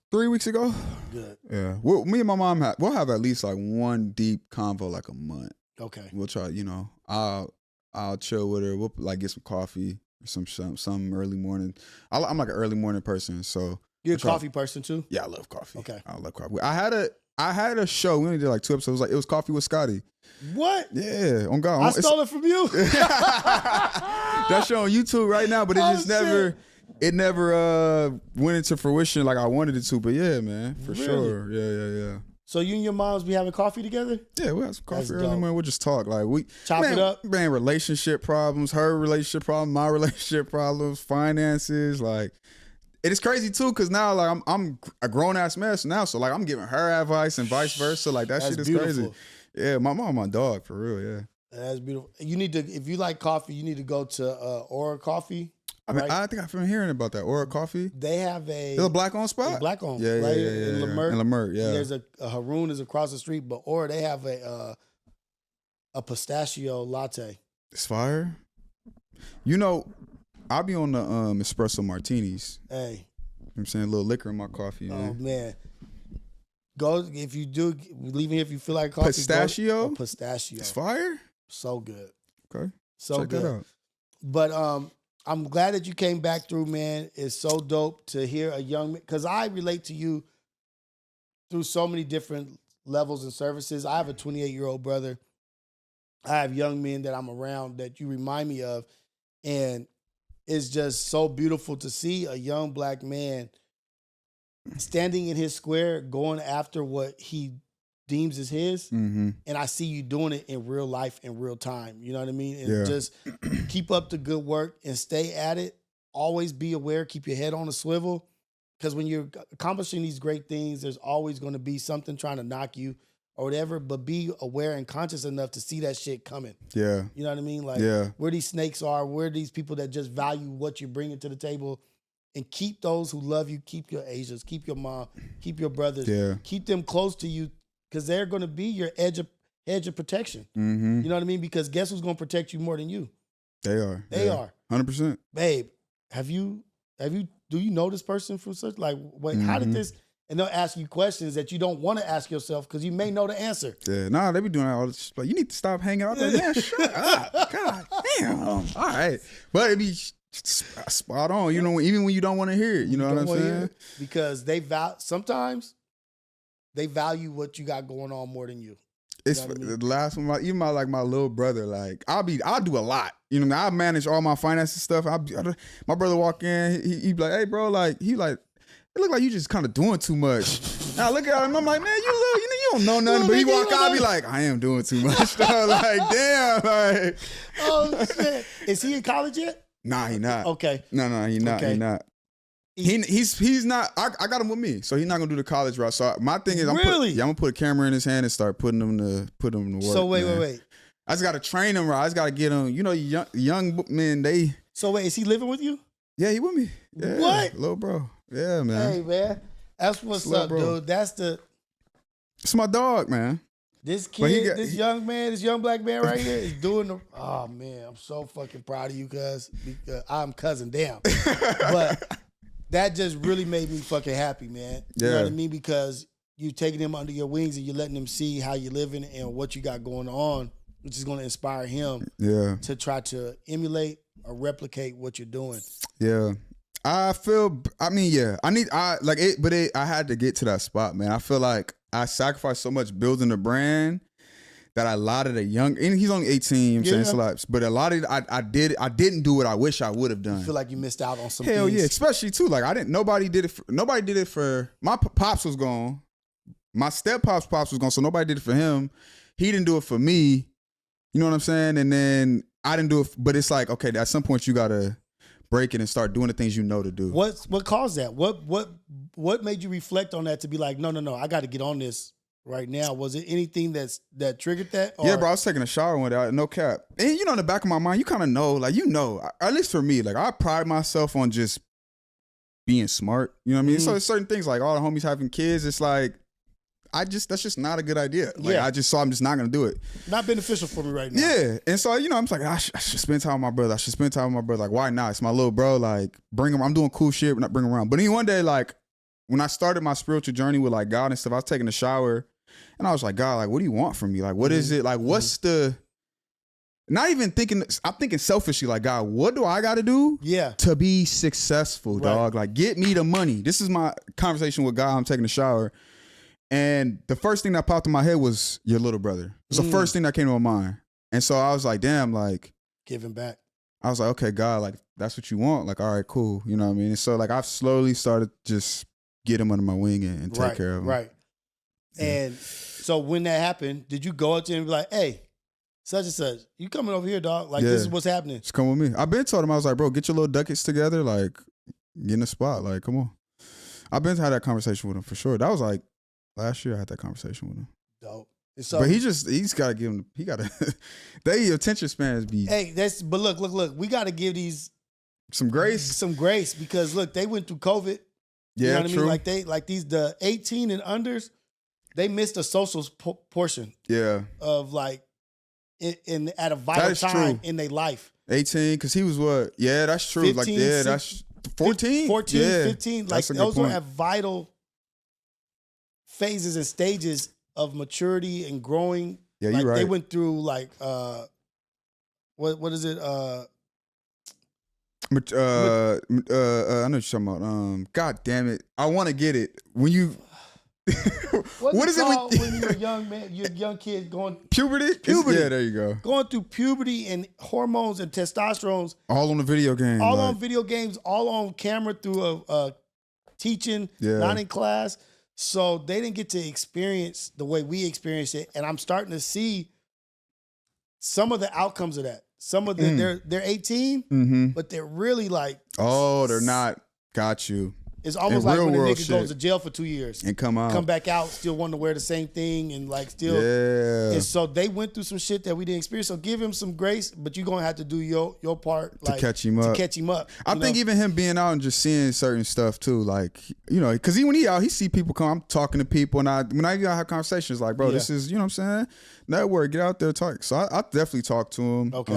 3 weeks ago. Good. Yeah. Me and my mom we'll have at least like one deep convo like a month. Okay. We'll try, I'll chill with her. We'll like get some coffee or some early morning. I'm like an early morning person, so you're a coffee person too? Yeah, I love coffee. Okay. I love coffee. I had a show. We only did like 2 episodes. Like it was Coffee with Scottie. What? Yeah, on God. I stole it from you. That show on YouTube right now, but it never went into fruition like I wanted it to. But yeah, man, for sure. Yeah. So you and your moms be having coffee together? Yeah, we'll have some coffee early morning. We'll just talk. Like we chop it up. Man, relationship problems, her relationship problem, my relationship problems, finances, like. It is crazy too, cause now like I'm a grown ass mess now, so like I'm giving her advice and vice versa. Like that shit is beautiful. Crazy. Yeah, my mom, my dog, for real. Yeah, that's beautiful. You need to, if you like coffee, you need to go to Aura Coffee. Right? I think I've been hearing about that Aura Coffee. They have it's a black owned spot. Black owned, yeah, right? Yeah. In Lamert, yeah. There's a Haroon is across the street, but Aura they have a pistachio latte. It's fire. I'll be on the espresso martinis. Hey. I'm saying a little liquor in my coffee. Oh, man. Go, if you do, leave here if you feel like coffee. Pistachio? Pistachio. It's fire? So good. Okay. So check good. That out. But I'm glad that you came back through, man. It's so dope to hear a young man, because I relate to you through so many different levels and services. I have a 28-year-old brother. I have young men that I'm around that you remind me of. And it's just so beautiful to see a young black man standing in his square, going after what he deems as his. Mm-hmm. And I see you doing it in real life, in real time. You know what I mean? And just keep up the good work and stay at it. Always be aware, keep your head on a swivel. Because when you're accomplishing these great things, there's always going to be something trying to knock you or whatever, but be aware and conscious enough to see that shit coming. Yeah. You know what I mean? Like where these snakes are, where these people that just value what you're bringing to the table, and keep those who love you, keep your Asians, keep your mom, keep your brothers, keep them close to you, because they're going to be your edge of protection. Mm-hmm. You know what I mean? Because guess who's going to protect you more than you? They are. They are. 100%. Babe, do you know this person from such, like, wait, how did this? And they'll ask you questions that you don't want to ask yourself because you may know the answer. Yeah, nah, they be doing all this. Like, you need to stop hanging out there. Man, shut up. God damn. All right. But it be spot on, even when you don't want to hear it. You know what I'm saying? Because sometimes they value what you got going on more than you. It's the last one. Even my little brother. Like I'll do a lot. You know, I manage all my finances stuff. My brother walk in, he be like, "Hey, bro," like he like. It look like you just kind of doing too much. And I look at him, I'm like, man, you don't know nothing. But he walk out, I be like, I am doing too much. Like, damn, like. Oh shit! Is he in college yet? Nah, he not. Okay. No, he not. Okay. He not. He's not. I got him with me, so he's not gonna do the college route. So my thing is, I'm gonna put a camera in his hand and start putting him to work. So wait. I just gotta train him right. I just gotta get him. Young men, So wait, is he living with you? Yeah, he with me. Yeah, what? Little bro. Yeah, man. Hey, man. That's what's up, bro. Dude. It's my dog, man. This kid, this young black man right here is doing the. Oh man, I'm so fucking proud of you, because I'm cousin damn. But that just really made me fucking happy, man. You know what I mean? Because you taking him under your wings and you're letting him see how you're living and what you got going on, which is going to inspire him to try to emulate or replicate what you're doing. Yeah. I had to get to that spot, man. I feel like I sacrificed so much building a brand that a lot of the young, and he's only 18, you know what I'm saying? It's a lot, but a lot of I didn't do what I wish I would have done. You feel like you missed out on some Hell things. Yeah, especially too, like nobody did it for, my pops was gone. My step pops was gone, so nobody did it for him. He didn't do it for me. You know what I'm saying? And then I didn't do it, but it's like, okay, at some point you gotta break it and start doing the things you know to do. What caused that? What made you reflect on that to be like, no, I got to get on this right now? Was it anything that triggered that? Or? Yeah, bro, I was taking a shower one day, no cap. And in the back of my mind, you kind of know, like, at least for me, like I pride myself on just being smart. You know what I mean? Mm-hmm. So there's certain things like all the homies having kids, it's like, that's just not a good idea. Like I'm just not gonna do it. Not beneficial for me right now. Yeah. And so, I'm like, I should spend time with my brother. Like, why not? It's my little bro. Like, bring him. I'm doing cool shit, but not bring him around. But then one day, like, when I started my spiritual journey with like God and stuff, I was taking a shower and I was like, God, like, what do you want from me? Like, what is it? Like, what's the, not even thinking, I'm thinking selfishly, like, God, what do I got to do to be successful, dog? Like, get me the money. This is my conversation with God. I'm taking a shower. And the first thing that popped in my head was your little brother. It was the first thing that came to my mind. And so I was like, damn, like. Giving back. I was like, okay, God, like, that's what you want. Like, all right, cool. You know what I mean? And so, like, I've slowly started just get him under my wing and take care of him. Right. And so when that happened, did you go up to him and be like, hey, such and such, you coming over here, dog? Like, this is what's happening. Just come with me. I've been told him, I was like, bro, get your little ducats together. Like, get in the spot. Like, come on. I've been to have that conversation with him for sure. That was like, last year I had that conversation with him. Dope. So, but he's got to give him, they attention spans be. Hey, but look, we got to give these. Some grace because look, they went through COVID. Yeah, you know what true. I mean? Like the 18 and unders, they missed a social portion. Yeah. Of like, at a vital time in their life. 18, because he was what? Yeah, that's true. 15, like, yeah, that's 14? 14, yeah. 15. Like, those were at vital phases and stages of maturity and growing. Yeah, like, you're right. They went through like what is it? I know what you're talking about. God damn it. I want to get it. When you what is it when you're a young man, you're a young kid going puberty? Yeah, there you go. Going through puberty and hormones and testosterone. All on the video game. All on video games, all on camera through a teaching, not in class. So they didn't get to experience the way we experienced it. And I'm starting to see some of the outcomes of that. Some of the, they're 18, but they're really like. Oh, they're not. Got you. It's almost like when a nigga goes to jail for 2 years. And come back out, still wanting to wear the same thing and like still. Yeah. And so they went through some shit that we didn't experience. So give him some grace, but you're going to have to do your part. To catch him up. I think even him being out and just seeing certain stuff too, like, because when he out, he see people come, I'm talking to people, and when I have conversations like, bro, this is, you know what I'm saying? Network, get out there, talk. So I definitely talk to him. Okay.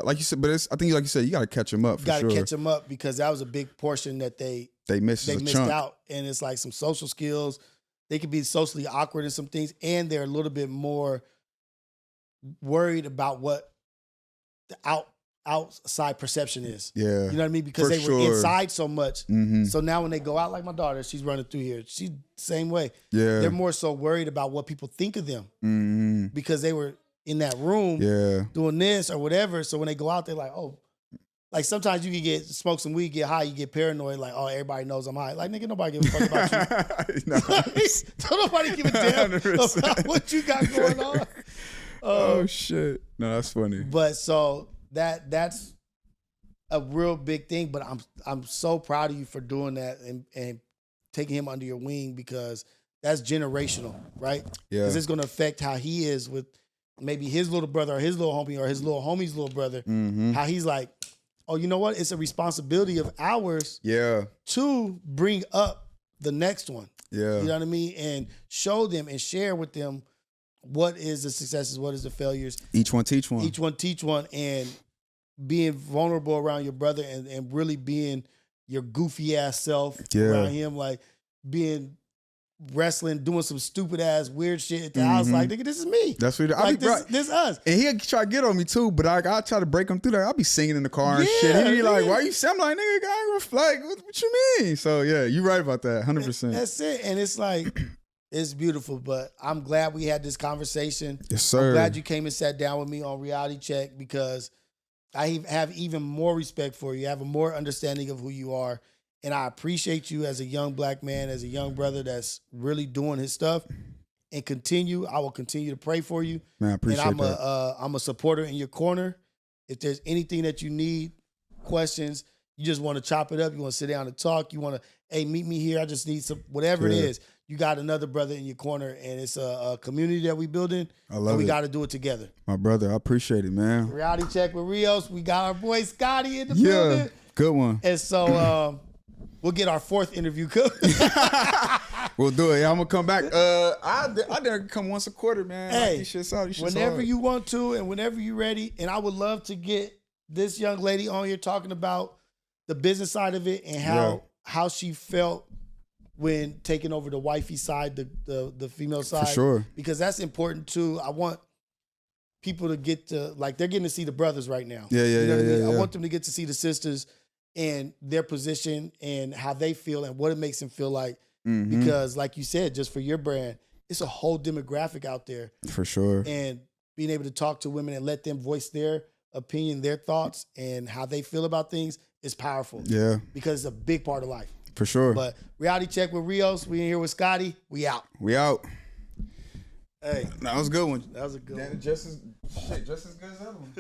Like you said, but I think like you said, you got to catch him up for sure. You got to catch him up because that was a big portion that they missed out. And it's like some social skills. They could be socially awkward in some things, and they're a little bit more worried about what the outside perception is. Yeah. You know what I mean? Because they were inside so much. Mm-hmm. So now when they go out, like my daughter, she's running through here. She's the same way. Yeah. They're more so worried about what people think of them because they were in that room doing this or whatever. So when they go out, they're like, oh, like sometimes you can smoke some weed, get high, you get paranoid, like, oh, everybody knows I'm high. Like, nigga, nobody give a fuck about you. Don't nobody give a damn 100%. About what you got going on. Oh shit. No, that's funny. But so that's a real big thing. But I'm so proud of you for doing that and taking him under your wing because that's generational, right? Yeah. Because it's gonna affect how he is with maybe his little brother or his little homie or his little homie's little brother. Mm-hmm. How he's like, oh, you know what? It's a responsibility of ours to bring up the next one. Yeah. You know what I mean? And show them and share with them what is the successes, what is the failures. Each one teach one. Each one teach one, and being vulnerable around your brother and really being your goofy ass self around him, like being wrestling, doing some stupid ass weird shit at the house. Like, nigga, this is me. That's what like, this us. And he'll try to get on me too, but I try to break him through that. I'll be singing in the car and shit. He'll be like, why you sing? I'm like, nigga, what you mean? So yeah, you're right about that, 100%. That's it. And it's like, it's beautiful, but I'm glad we had this conversation. Yes, sir. I'm glad you came and sat down with me on Reality Check, because I have even more respect for you. I have a more understanding of who you are. And I appreciate you as a young black man, as a young brother that's really doing his stuff. And continue. I will continue to pray for you. Man, I appreciate that. I'm a supporter in your corner. If there's anything that you need, questions, you just want to chop it up, you want to sit down and talk, you want to, hey, meet me here, I just need some, whatever it is, you got another brother in your corner, and it's a community that we building. I love it. We got to do it together. My brother, I appreciate it, man. Reality Check with Rios. We got our boy Scottie in the building. Good one. And so we'll get our fourth interview cooked. We'll do it. Yeah, I'm gonna come back. I dare come once a quarter, man. Hey, these shits out. Whenever you want to, and whenever you're ready. And I would love to get this young lady on here talking about the business side of it and how she felt when taking over the wifey side, the female side. For sure. Because that's important too. I want people to get to, like, they're getting to see the brothers right now. Yeah. I want them to get to see the sisters and their position and how they feel and what it makes them feel like. Because like you said, just for your brand, it's a whole demographic out there. For sure. And being able to talk to women and let them voice their opinion, their thoughts, and how they feel about things is powerful. Yeah. Because it's a big part of life. For sure. But Reality Check with Rios. We in here with Scottie. We out. Hey. That was a good one. That was a good one. Just as good as the other one.